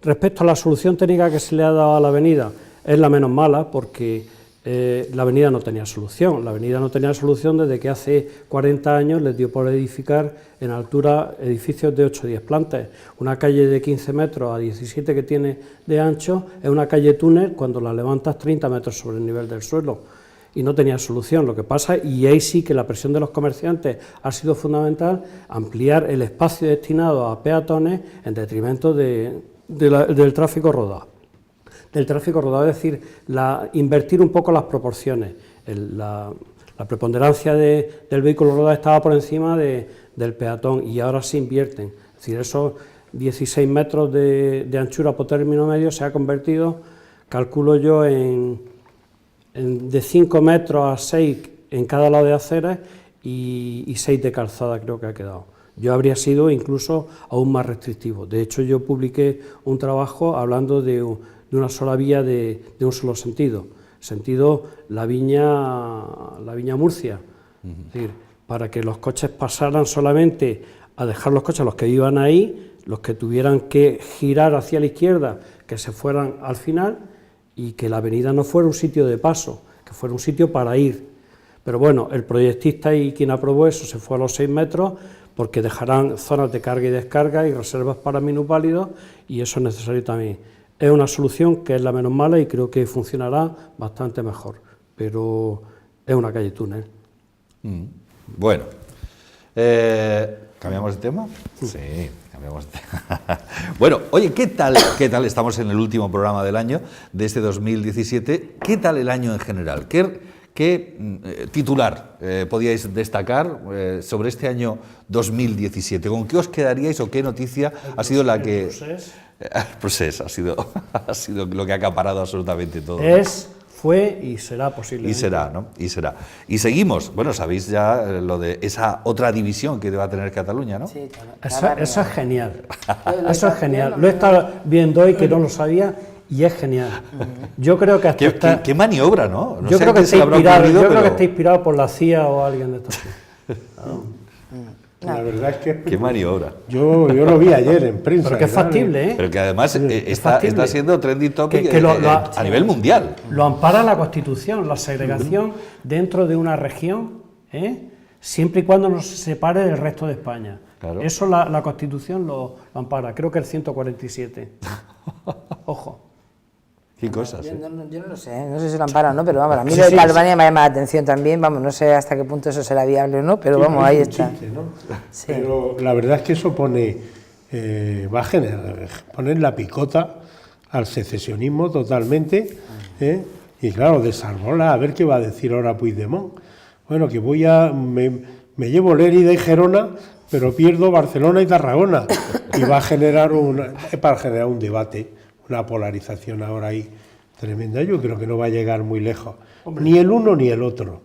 Respecto a la solución técnica que se le ha dado a la avenida, es la menos mala, porque la avenida no tenía solución. La avenida no tenía solución desde que hace 40 años les dio por edificar en altura edificios de 8 o 10 plantas. Una calle de 15 metros a 17 que tiene de ancho es una calle túnel cuando la levantas 30 metros sobre el nivel del suelo, y no tenía solución. Lo que pasa, y ahí sí que la presión de los comerciantes ha sido fundamental, ampliar el espacio destinado a peatones en detrimento del tráfico rodado. Del tráfico rodado, es decir, invertir un poco las proporciones. La preponderancia del vehículo rodado estaba por encima del peatón, y ahora se invierten. Es decir, esos 16 metros de anchura por término medio se ha convertido, calculo yo, de 5 metros a 6 en cada lado de aceras y 6 de calzada, creo que ha quedado. Yo habría sido incluso aún más restrictivo. De hecho, yo publiqué un trabajo hablando de una sola vía de un solo sentido la Viña Murcia, es decir, para que los coches pasaran solamente a dejar los coches a los que iban ahí, los que tuvieran que girar hacia la izquierda, que se fueran al final, y que la avenida no fuera un sitio de paso, que fuera un sitio para ir. Pero bueno, el proyectista y quien aprobó eso se fue a los 6 metros, porque dejarán zonas de carga y descarga y reservas para minusválidos, y eso es necesario también. Es una solución que es la menos mala y creo que funcionará bastante mejor, pero es una calle túnel. Bueno, ¿cambiamos de tema? Sí, cambiamos de tema. Bueno, oye, ¿qué tal? Estamos en el último programa del año, de este 2017. ¿Qué tal el año en general? ¿Qué titular podíais destacar sobre este año 2017? ¿Con qué os quedaríais o qué noticia ha sido la que... El proceso ha sido lo que ha acaparado absolutamente todo. Fue y será posible. Y será, ¿no? Y será. Y seguimos. Bueno, sabéis ya lo de esa otra división que va a tener Cataluña, ¿no? Sí, eso es genial. Eso es genial. Lo he estado viendo hoy, que no lo sabía, y es genial. Yo creo que hasta ¿Qué maniobra, ¿no? Yo creo que está inspirado por la CIA o alguien de estos. La verdad es que... ¿Qué maniobra? Yo lo vi ayer en prensa. Pero que es factible, ¿eh? Pero que además está siendo trending topic a nivel mundial. Lo ampara la Constitución, la segregación dentro de una región, siempre y cuando no se separe del resto de España. Claro. Eso la Constitución lo ampara, creo que el 147. Ojo. ¿Qué cosas? Yo no lo sé, no sé si lo ampara o no, pero vamos, a mí lo de Albania me llama la atención también, vamos, no sé hasta qué punto eso será viable o no, pero vamos, ahí está. Chiste, ¿no? Sí. Pero la verdad es que eso va a poner la picota al secesionismo totalmente, y claro, desarbola, a ver qué va a decir ahora Puigdemont. Bueno, que me llevo Lérida y Gerona, pero pierdo Barcelona y Tarragona, y va a generar un debate, una polarización ahora ahí tremenda. Yo creo que no va a llegar muy lejos, ni el uno ni el otro.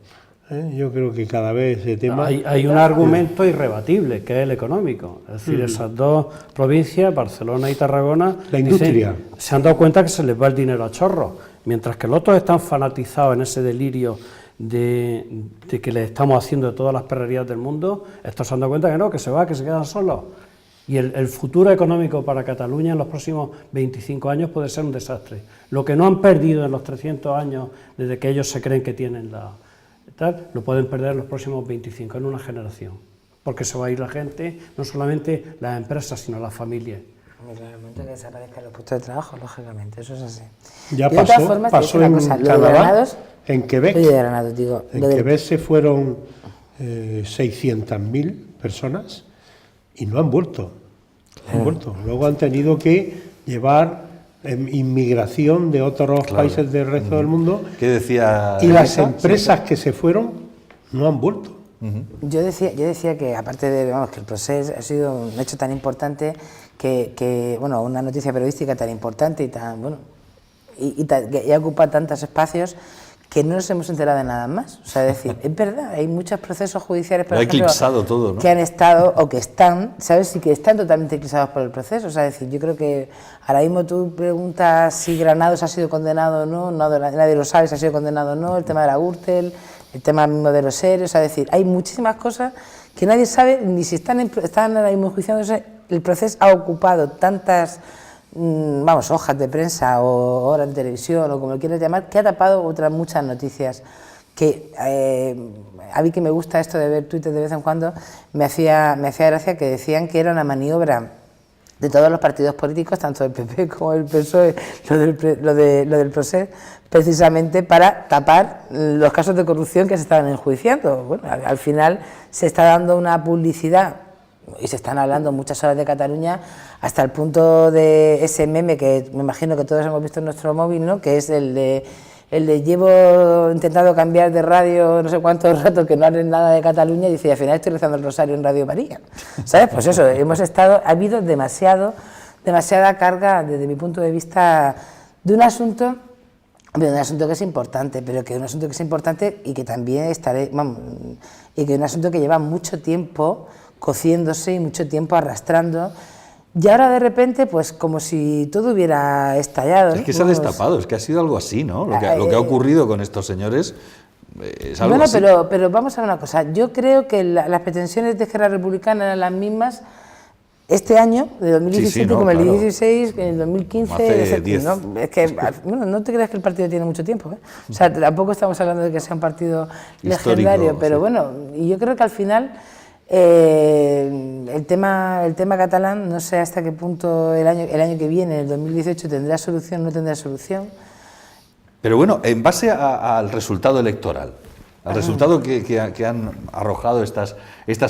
Yo creo que cada vez ese tema... Hay un argumento irrebatible, que es el económico. Es decir, esas dos provincias, Barcelona y Tarragona, la industria, se han dado cuenta que se les va el dinero a chorro, mientras que los otros están fanatizados en ese delirio de que les estamos haciendo de todas las perrerías del mundo. Estos se han dado cuenta que no, que se quedan solos. Y el futuro económico para Cataluña en los próximos 25 años puede ser un desastre. Lo que no han perdido en los 300 años desde que ellos se creen que tienen lo pueden perder en los próximos 25, en una generación. Porque se va a ir la gente, no solamente las empresas, sino las familias. En el momento que desaparezcan los puestos de trabajo, lógicamente, eso es así. Ya pasó en Canadá, en Quebec. En Quebec se fueron 600.000 personas y no han vuelto. Luego han tenido que llevar inmigración de otros países del resto del mundo. ¿Qué decía? Y las empresas que se fueron no han vuelto. Yo decía que aparte de que el proceso ha sido un hecho tan importante que una noticia periodística tan importante y tan y ocupa tantos espacios que no nos hemos enterado de nada más. O sea, es decir, es verdad, hay muchos procesos judiciales, por ejemplo, eclipsado todo, ¿no? Que han estado o que están, ¿sabes? Y que están totalmente eclipsados por el proceso. O sea, es decir, yo creo que ahora mismo tú preguntas si Granados ha sido condenado o no, nadie lo sabe si ha sido condenado o no, el tema de la Gürtel, el tema mismo de los seres, o sea, es decir, hay muchísimas cosas que nadie sabe ni si están ahora mismo enjuiciándose. El proceso ha ocupado tantas vamos, hojas de prensa o horas de televisión o como lo quieras llamar, que ha tapado otras muchas noticias. Que a mí que me gusta esto de ver Twitter de vez en cuando, me hacía gracia que decían que era una maniobra de todos los partidos políticos, tanto el PP como el PSOE, lo del Procés, precisamente para tapar los casos de corrupción que se estaban enjuiciando. Bueno, al final se está dando una publicidad y se están hablando muchas horas de Cataluña hasta el punto de ese meme que me imagino que todos hemos visto en nuestro móvil, ¿no? Que es el de llevo intentando cambiar de radio no sé cuántos ratos que no hablen nada de Cataluña y dice, y al final estoy rezando el rosario en Radio María, ¿sabes? Pues eso, ha habido demasiada carga desde mi punto de vista de un asunto que es importante, pero que es un asunto que es importante y que también y que es un asunto que lleva mucho tiempo cociéndose y mucho tiempo arrastrando. Y ahora de repente, pues como si todo hubiera estallado. Es que se ha destapado, es que ha sido algo así, ¿no? Lo que ha ocurrido con estos señores es algo así. Pero vamos a ver una cosa. Yo creo que las pretensiones de Esquerra Republicana eran las mismas este año, de 2017, como el 2016, el 2015, etc. ¿no? Es que, bueno, no te creas que el partido tiene mucho tiempo, ¿eh? O sea, tampoco estamos hablando de que sea un partido legendario, pero bueno, y yo creo que al final el tema catalán, no sé hasta qué punto el año que viene, el 2018, tendrá solución o no tendrá solución. Pero bueno, en base al resultado electoral, al resultado que han arrojado estas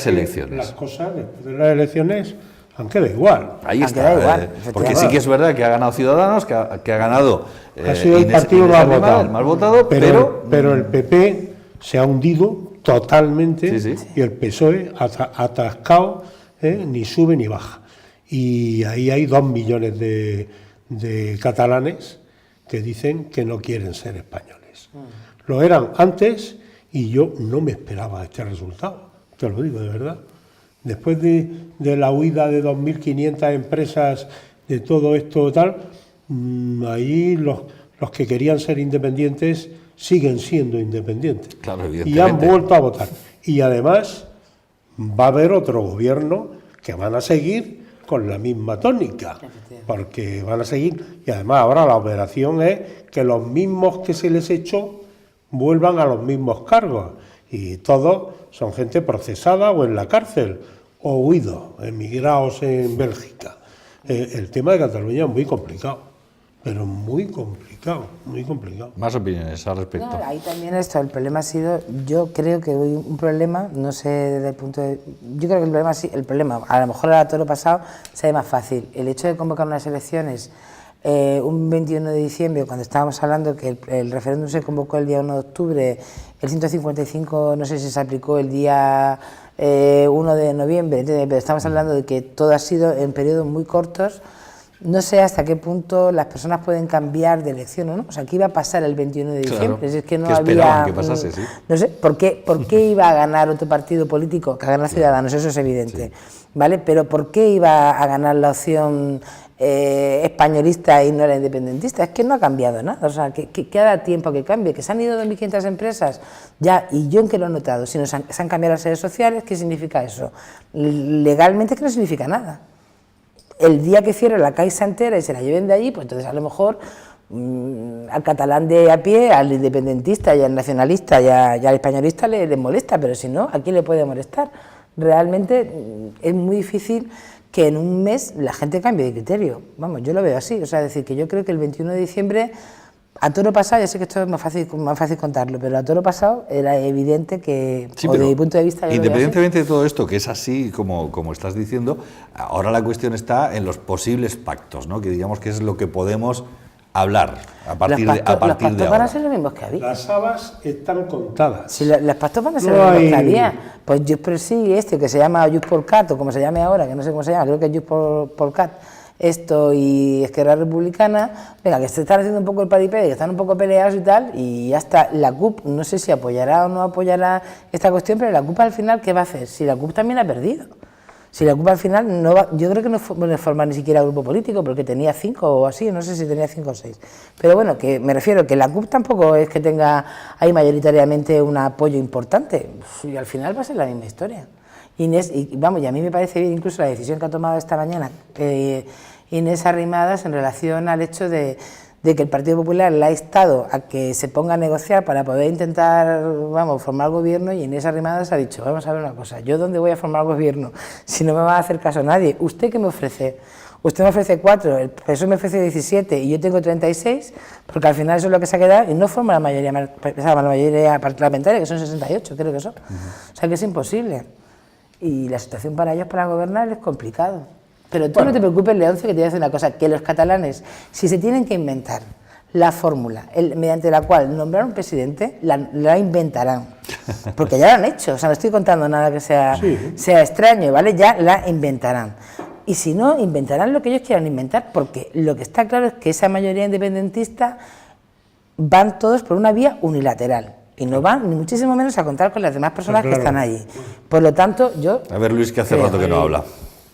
elecciones. Las cosas después de las elecciones han quedado igual. Ahí está, porque sí que es verdad que ha ganado Ciudadanos, que ha ganado ha sido el partido más votado, pero el PP se ha hundido totalmente, y el PSOE atascado, ni sube ni baja. Y ahí hay 2 millones de catalanes que dicen que no quieren ser españoles. Lo eran antes y yo no me esperaba este resultado, te lo digo de verdad. Después de la huida de 2.500 empresas, de todo esto tal, ahí los que querían ser independientes siguen siendo independientes. Claro, y han vuelto a votar. Y además va a haber otro gobierno que van a seguir con la misma tónica, porque van a seguir, y además ahora la operación es que los mismos que se les echó vuelvan a los mismos cargos, y todos son gente procesada o en la cárcel, o huidos, emigrados en Bélgica. El tema de Cataluña es muy complicado. Pero muy complicado, muy complicado. Más opiniones al respecto. No, ahí también el problema ha sido, yo creo que hoy un problema, no sé desde el punto de... Yo creo que el problema, a lo mejor a todo lo pasado, se ve más fácil. El hecho de convocar unas elecciones un 21 de diciembre, cuando estábamos hablando que el referéndum se convocó el día 1 de octubre, el 155 no sé si se aplicó el día 1 de noviembre, ¿entiendes? Pero estamos hablando de que todo ha sido en periodos muy cortos. No sé hasta qué punto las personas pueden cambiar de elección o no. O sea, ¿qué iba a pasar el 21 de diciembre? Claro, es que no que esperaban que pasase, sí. No sé, ¿por qué iba a ganar otro partido político? Que a ganar Ciudadanos, eso es evidente, sí. ¿Vale? Pero ¿por qué iba a ganar la opción españolista y no la independentista? Es que no ha cambiado nada. O sea, que cada tiempo que cambie, que se han ido 2.500 empresas, ya, y yo en qué lo he notado, si se han cambiado las redes sociales, ¿qué significa eso? Legalmente es que no significa nada. El día que cierre la Caixa entera y se la lleven de allí, pues entonces a lo mejor al catalán de a pie, al independentista y al nacionalista y al españolista le molesta, pero si no, ¿a quién le puede molestar? Realmente es muy difícil que en un mes la gente cambie de criterio. Vamos, yo lo veo así, o sea, decir que yo creo que el 21 de diciembre, a toro pasado, ya sé que esto es más fácil contarlo, pero a toro pasado era evidente que, sí, o desde mi punto de vista... Independientemente de todo esto, que es así como estás diciendo, ahora la cuestión está en los posibles pactos, ¿no? Que digamos que es lo que podemos hablar a partir de ahora. Los pactos van a ser los mismos que había. Las habas están contadas. Si los pactos van a ser los mismos que había, pues Junts per Sí, que se llama Junts por Cat, o como se llame ahora, que no sé cómo se llama, creo que es Junts por Cat, esto y Esquerra Republicana, venga, que se están haciendo un poco el paripé, que están un poco peleados y tal, y ya está. La CUP, no sé si apoyará o no apoyará esta cuestión, pero la CUP al final, ¿qué va a hacer? Si la CUP también ha perdido. Si la CUP al final no va, yo creo que no forma ni siquiera grupo político, porque tenía 5 o así, no sé si tenía 5 o 6. Pero bueno, que me refiero que la CUP tampoco es que tenga ahí mayoritariamente un apoyo importante, y al final va a ser la misma historia. Y vamos, y a mí me parece bien incluso la decisión que ha tomado esta mañana Inés Arrimadas en relación al hecho de que el Partido Popular le ha instado a que se ponga a negociar para poder intentar, vamos, formar gobierno, y Inés Arrimadas ha dicho, vamos a ver una cosa, ¿yo dónde voy a formar gobierno si no me va a hacer caso nadie? ¿Usted qué me ofrece? Usted me ofrece 4, el PSOE me ofrece 17 y yo tengo 36, porque al final eso es lo que se ha quedado y no forma la mayoría parlamentaria, que son 68, creo que son. O sea que es imposible. Y la situación para ellos, para gobernar, es complicado. Pero tú no te preocupes, Leoncio, que te voy a decir una cosa, que los catalanes, si se tienen que inventar la fórmula mediante la cual nombrar un presidente, la inventarán. Porque ya lo han hecho, o sea, no estoy contando nada que sea extraño, ¿vale? Ya la inventarán. Y si no, inventarán lo que ellos quieran inventar, porque lo que está claro es que esa mayoría independentista van todos por una vía unilateral. Y no van, ni muchísimo menos, a contar con las demás personas que están allí. Por lo tanto, yo... A ver, Luis, que hace rato que no habla.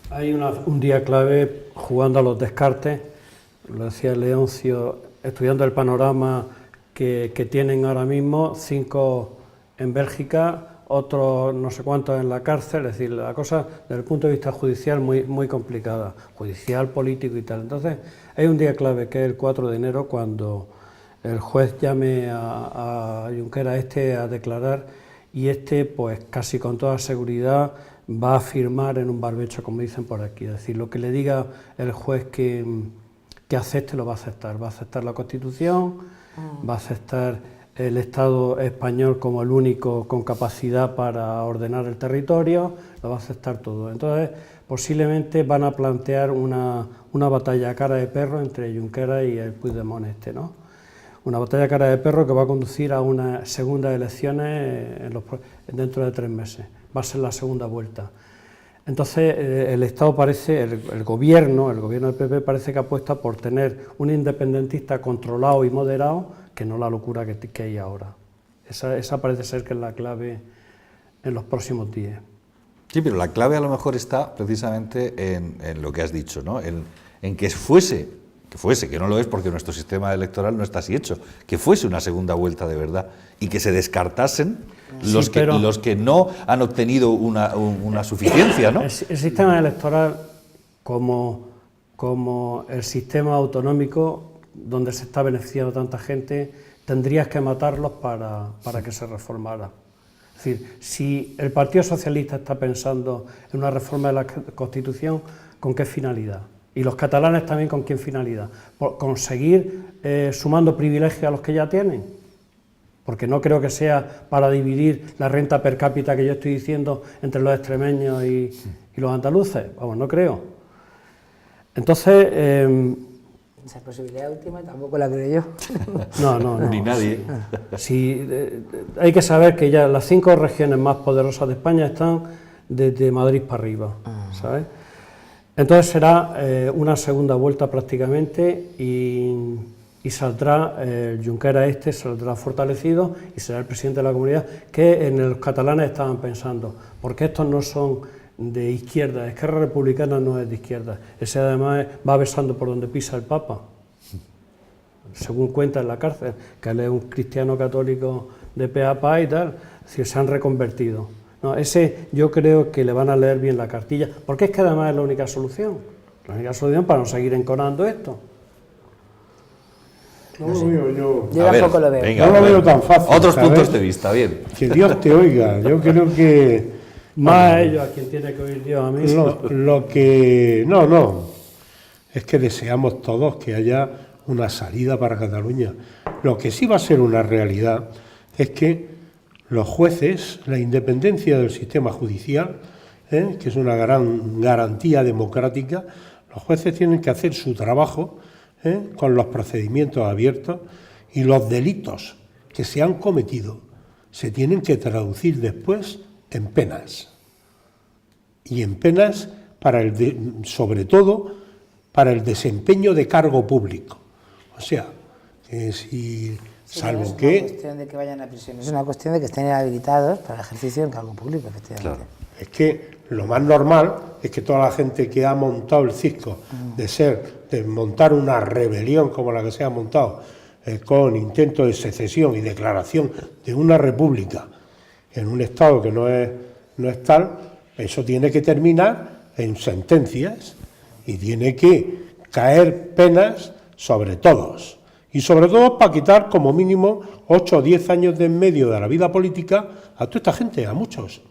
Hay un día clave jugando a los descartes, lo decía Leoncio, estudiando el panorama que tienen ahora mismo, 5 en Bélgica, otros no sé cuántos en la cárcel, es decir, la cosa desde el punto de vista judicial muy complicada, judicial, político y tal. Entonces, hay un día clave que es el 4 de enero, cuando el juez llame a Junqueras a declarar, y pues casi con toda seguridad va a firmar en un barbecho, como dicen por aquí. Es decir, lo que le diga el juez que acepte, lo va a aceptar la Constitución, va a aceptar el Estado español como el único con capacidad para ordenar el territorio, lo va a aceptar todo. Entonces, posiblemente van a plantear una batalla a cara de perro entre Junqueras y el Puigdemont ¿no? Una batalla a cara de perro que va a conducir a unas segundas elecciones dentro de 3 meses. Va a ser la segunda vuelta. Entonces, el Estado parece, el gobierno del PP parece que apuesta por tener un independentista controlado y moderado, que no la locura que hay ahora. Esa parece ser que es la clave en los próximos días. Sí, pero la clave a lo mejor está precisamente en lo que has dicho, ¿no? En que fuese, que no lo es porque nuestro sistema electoral no está así hecho, que fuese una segunda vuelta de verdad y que se descartasen los que no han obtenido una suficiencia, ¿no? El sistema electoral, como el sistema autonómico donde se está beneficiando tanta gente, tendrías que matarlos para que se reformara. Es decir, si el Partido Socialista está pensando en una reforma de la Constitución, ¿con qué finalidad? Y los catalanes también, ¿con qué finalidad? ¿Por conseguir sumando privilegios a los que ya tienen? Porque no creo que sea para dividir la renta per cápita que yo estoy diciendo entre los extremeños y los andaluces. Vamos, no creo. Entonces... esa posibilidad última tampoco la creo yo. No. Ni nadie. Sí, hay que saber que ya las 5 regiones más poderosas de España están desde Madrid para arriba, ¿sabes? Entonces será una segunda vuelta prácticamente y saldrá el Junqueras saldrá fortalecido y será el presidente de la comunidad, que en los catalanes estaban pensando, porque estos no son de izquierda, Esquerra Republicana no es de izquierda, ese además va besando por donde pisa el Papa, según cuenta en la cárcel, que él es un cristiano católico de pe a pa y tal, es decir, se han reconvertido. No, ese yo creo que le van a leer bien la cartilla, porque es que además es la única solución para no seguir enconando esto. No lo veo yo. Yo tampoco lo veo. Venga, No lo veo tan fácil. Otros ¿sabes? puntos de vista, bien. Que Dios te oiga. Yo creo que... Más a ellos a quien tiene que oír Dios, a mí. Lo que... No. Es que deseamos todos que haya una salida para Cataluña. Lo que sí va a ser una realidad es que los jueces, la independencia del sistema judicial, que es una gran garantía democrática, los jueces tienen que hacer su trabajo con los procedimientos abiertos, y los delitos que se han cometido se tienen que traducir después en penas. Y en penas sobre todo para el desempeño de cargo público. O sea, si... salvo no es que... una cuestión de que vayan a prisión, es una cuestión de que estén habilitados para el ejercicio del cargo público, efectivamente. Claro. Es que lo más normal es que toda la gente que ha montado el circo de montar una rebelión como la que se ha montado, con intento de secesión y declaración de una república en un estado que no es tal, eso tiene que terminar en sentencias y tiene que caer penas sobre todos. Y sobre todo para quitar como mínimo 8 o 10 años de en medio de la vida política a toda esta gente, a muchos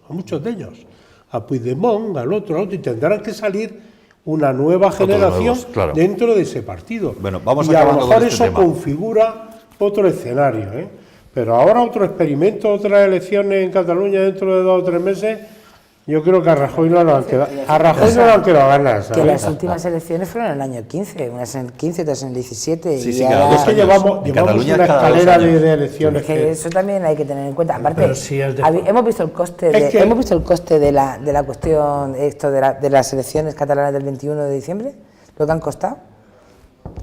de ellos. A Puigdemont, al otro, y tendrán que salir una nueva generación nuevos, claro, dentro de ese partido. Bueno, vamos y a lo acabando mejor con este eso tema. configura otro escenario, ¿eh? Pero ahora otro experimento, otras elecciones en Cataluña dentro de 2 o 3 meses, yo creo que a Rajoy no le han quedado, ganas. Que ¿sabes? las últimas elecciones fueron en el año 15, unas en el 15, otras en el 17. Sí, y sí, ahora- cada 2 Es que años. llevamos En Cataluña una cada 2 escalera años. de elecciones Es que eso también hay que tener en cuenta. Aparte, Pero sí es de- hemos visto el coste, Es que- hemos visto el coste de la cuestión, esto de las elecciones catalanas del 21 de diciembre, lo que han costado.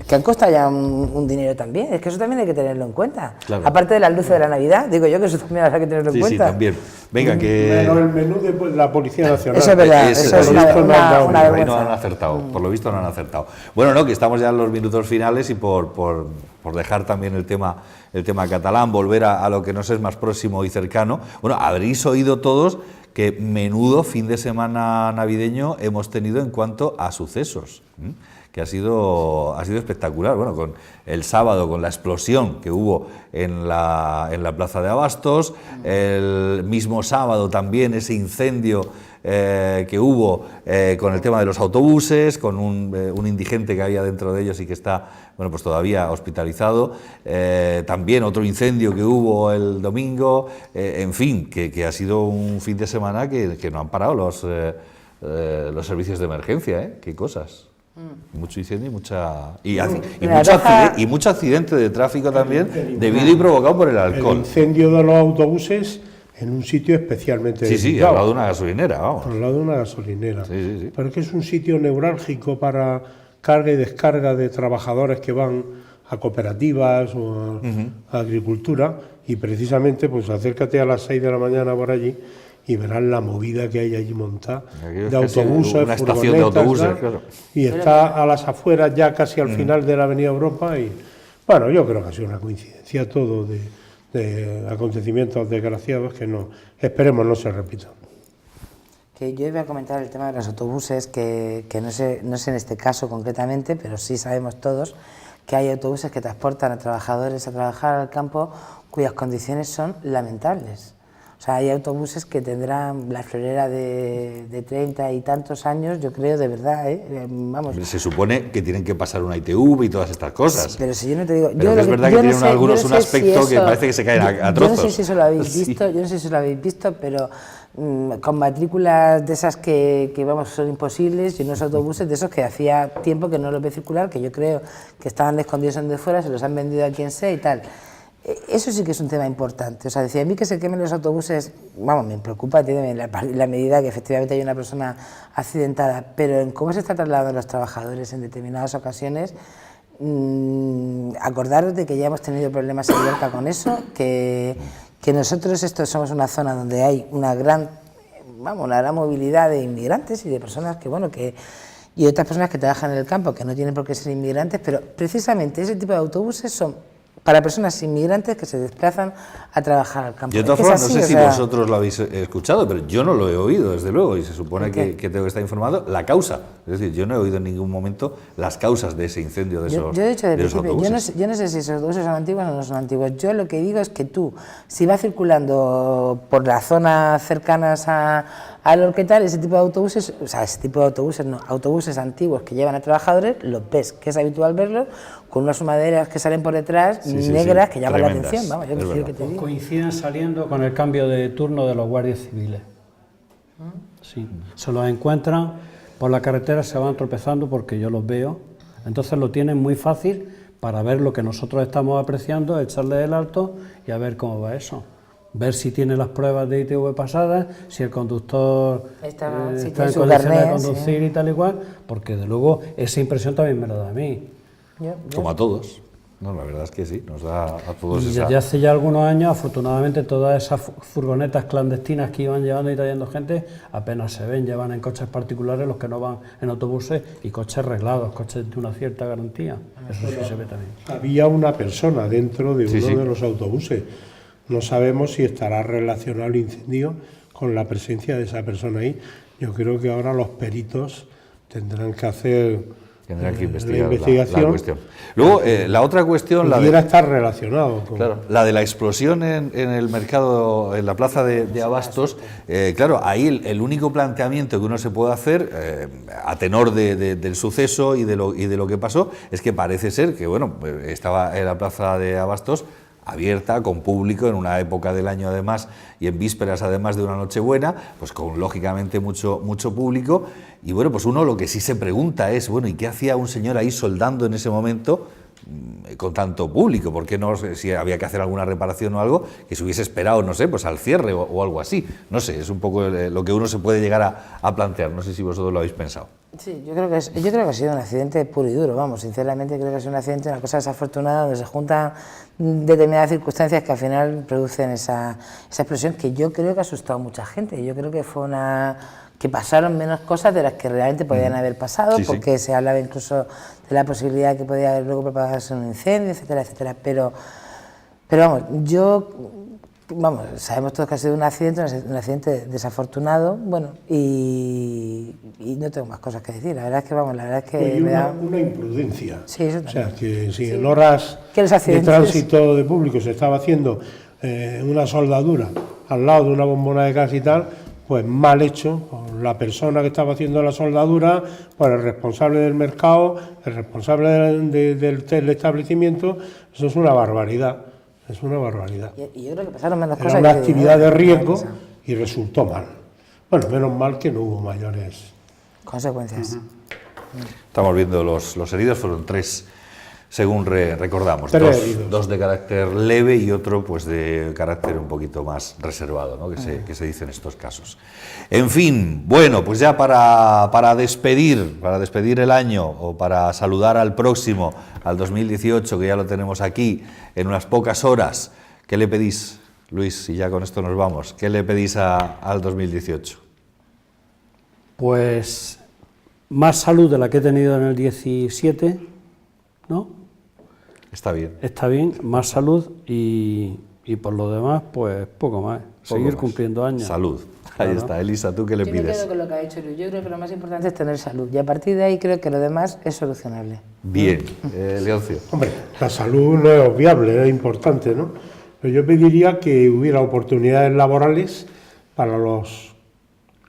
Que han costado ya un dinero también, es que eso también hay que tenerlo en cuenta. Claro. Aparte de las luces de la Navidad, digo yo que eso también habrá que tenerlo en Sí, sí, cuenta. también. Venga, que... Menos el menú de la Policía Nacional. Eso es verdad, Ese- eso es por una lo visto no han dado una ni- ahí no vergüenza. han acertado, por lo visto no han acertado. Bueno, no, que estamos ya en los minutos finales y por dejar también el tema catalán, volver a lo que nos es más próximo y cercano. Bueno, habréis oído todos que menudo fin de semana navideño hemos tenido en cuanto a sucesos, que ha sido espectacular. Bueno, con el sábado, con la explosión que hubo en la plaza de Abastos, el mismo sábado también ese incendio que hubo con el tema de los autobuses, con un indigente que había dentro de ellos y que está, bueno, pues todavía hospitalizado, también otro incendio que hubo el domingo, en fin, que ha sido un fin de semana que no han parado los servicios de emergencia, ¿eh? Qué cosas. Mucho incendio y mucho accidente de tráfico también, debido y provocado por el El alcohol. incendio de los autobuses en un sitio especialmente Sí, sí, dedicado, al lado de una gasolinera, vamos. al lado de una gasolinera. Sí, sí, sí. Pero es que es un sitio neurálgico para carga y descarga de trabajadores que van a cooperativas o a agricultura, y precisamente pues acércate a las 6 de la mañana por allí y verás la movida que hay allí montada Aquello es de casi autobuses, una estación de furgonetas, autobuses, tal, claro. y está a las afueras ya casi al final de la Avenida Europa. Y bueno, yo creo que ha sido una coincidencia todo de acontecimientos desgraciados que no esperemos no se repitan. Que yo iba a comentar el tema de los autobuses, que no sé en este caso concretamente, pero sí sabemos todos que hay autobuses que transportan a trabajadores a trabajar al campo cuyas condiciones son lamentables. O sea, hay autobuses que tendrán la florera de 30 y tantos años, yo creo, de verdad, vamos. Se supone que tienen que pasar una ITV y todas estas cosas. Pero si yo no te digo... Pero es verdad que tienen algunos un aspecto que parece que se caen a trozos. Yo no sé si eso lo habéis Sí. visto, yo no sé si eso lo habéis visto, pero con matrículas de esas que vamos, son imposibles, y unos autobuses de esos que hacía tiempo que no los ve circular, que yo creo que estaban escondidos en de fuera, se los han vendido a quien sea y tal. Eso sí que es un tema importante. O sea, decía, a mí que se quemen los autobuses, vamos, me preocupa, en la medida que efectivamente hay una persona accidentada, pero en cómo se está trasladando los trabajadores en determinadas ocasiones, acordaros de que ya hemos tenido problemas en Lorca con eso, que nosotros somos una zona donde hay una gran movilidad de inmigrantes y de personas y otras personas que trabajan en el campo, que no tienen por qué ser inmigrantes, pero precisamente ese tipo de autobuses son para personas inmigrantes que se desplazan a trabajar al campo. De todas formas, no sé si vosotros lo habéis escuchado, pero yo no lo he oído, desde luego, y se supone que tengo que estar informado. La causa, es decir, yo no he oído en ningún momento las causas de ese incendio de esos Yo he dicho de de esos principio, autobuses. yo no sé si esos autobuses son antiguos o no son antiguos. Yo lo que digo es que tú, si vas circulando por las zonas cercanas a Lorquetal, ese tipo de autobuses, o sea, ese tipo de autobuses, no, autobuses antiguos que llevan a trabajadores, los ves, que es habitual verlos, con unas maderas que salen por detrás, negras, que llaman tremendas, la atención. Vamos, yo es prefiero que verdad. te diga. Coinciden saliendo con el cambio de turno de los guardias civiles. Sí, se los encuentran por la carretera, se van tropezando porque yo los veo, entonces lo tienen muy fácil para ver lo que nosotros estamos apreciando, echarle el alto y a ver cómo va eso. Ver si tiene las pruebas de ITV pasadas, si el conductor Está está tiene en su condiciones de carnet, conducir y tal y cual, porque de luego esa impresión también me la da a mí. Como a todos. No, la verdad es que sí, nos da a todos Y esa... desde hace ya algunos años, afortunadamente, todas esas furgonetas clandestinas que iban llevando y trayendo gente, apenas se ven, llevan en coches particulares los que no van en autobuses y coches reglados, coches de una cierta garantía. Eso sí se ve también. Había una persona dentro de Sí, uno sí. de los autobuses. No sabemos si estará relacionado el incendio con la presencia de esa persona ahí. Yo creo que ahora los peritos tendrán que hacer Tendrán que la investigar investigación, la cuestión. Luego, la otra cuestión... pudiera estar relacionado con... Claro, la de la explosión en el mercado, en la plaza de Abastos, claro, ahí el único planteamiento que uno se puede hacer, a tenor del suceso y de lo que pasó, es que parece ser que, bueno, estaba en la plaza de Abastos abierta, con público, en una época del año además, y en vísperas además de una Nochebuena, pues con lógicamente mucho público, y bueno, pues uno lo que sí se pregunta es, bueno, ¿y qué hacía un señor ahí soldando en ese momento con tanto público? ¿Por qué no, si había que hacer alguna reparación o algo, que se hubiese esperado, no sé, pues al cierre o algo así? No sé, es un poco lo que uno se puede llegar a plantear, no sé si vosotros lo habéis pensado. Sí, yo creo que ha sido un accidente puro y duro, vamos, sinceramente creo que ha sido un accidente, una cosa desafortunada, donde se juntan determinadas circunstancias que al final producen esa explosión, que yo creo que ha asustado a mucha gente. Yo creo que fue que pasaron menos cosas de las que realmente podían haber pasado, Sí, porque se hablaba incluso de la posibilidad que podía haber luego propagarse un incendio, etcétera, etcétera, pero vamos, sabemos todos que ha sido un accidente desafortunado, bueno, y no tengo más cosas que decir. La verdad es que Y una imprudencia. Sí, eso también. O sea, que si en horas de tránsito de público se estaba haciendo una soldadura al lado de una bombona de gas y tal, pues mal hecho por la persona que estaba haciendo la soldadura, por el responsable del mercado, el responsable del establecimiento. Eso es una barbaridad. Es una barbaridad. Y yo creo que pasaron menos cosas. Era una actividad de riesgo y resultó mal. Bueno, menos mal que no hubo mayores consecuencias. Estamos viendo los heridos, fueron 3, según recordamos. 3 dos de carácter leve y otro pues de carácter un poquito más reservado, ¿no? que se dice en estos casos. En fin, bueno, pues ya para despedir el año o para saludar al próximo, al 2018, que ya lo tenemos aquí en unas pocas horas, ¿qué le pedís, Luis? Y ya con esto nos vamos. ¿Qué le pedís al 2018? Pues más salud de la que he tenido en el 17, ¿no? Está bien. Está bien, más salud y por lo demás, pues poco más. Seguir cumpliendo años. Salud. Ahí está. Elisa, ¿tú qué le pides? Yo me quedo con lo que ha dicho Luis. Yo creo que lo más importante es tener salud y a partir de ahí creo que lo demás es solucionable. Bien. Leoncio. Hombre, la salud no es obviable, es importante, ¿no? Pero yo pediría que hubiera oportunidades laborales para los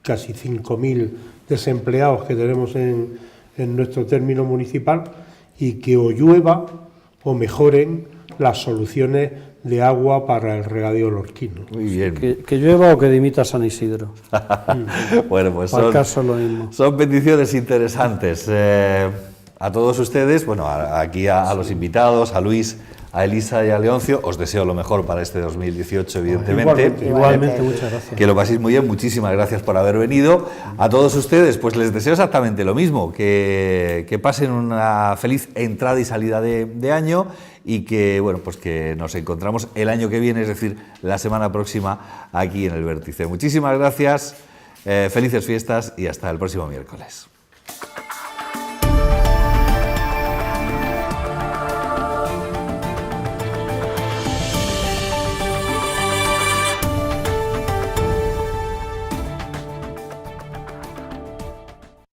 casi 5.000 desempleados que tenemos en nuestro término municipal y que o llueva o mejoren las soluciones de agua para el regadío lorquino. Muy bien. Que llueva o que dimita San Isidro. Bueno, pues lo mismo. Son peticiones interesantes. A todos ustedes, bueno, aquí a los invitados, a Luis, a Elisa y a Leoncio, os deseo lo mejor para este 2018, evidentemente. Igualmente, muchas gracias. Que lo paséis muy bien, muchísimas gracias por haber venido. A todos ustedes, pues les deseo exactamente lo mismo, que pasen una feliz entrada y salida de año y que, bueno, pues que nos encontramos el año que viene, es decir, la semana próxima aquí en el Vértice. Muchísimas gracias, felices fiestas y hasta el próximo miércoles.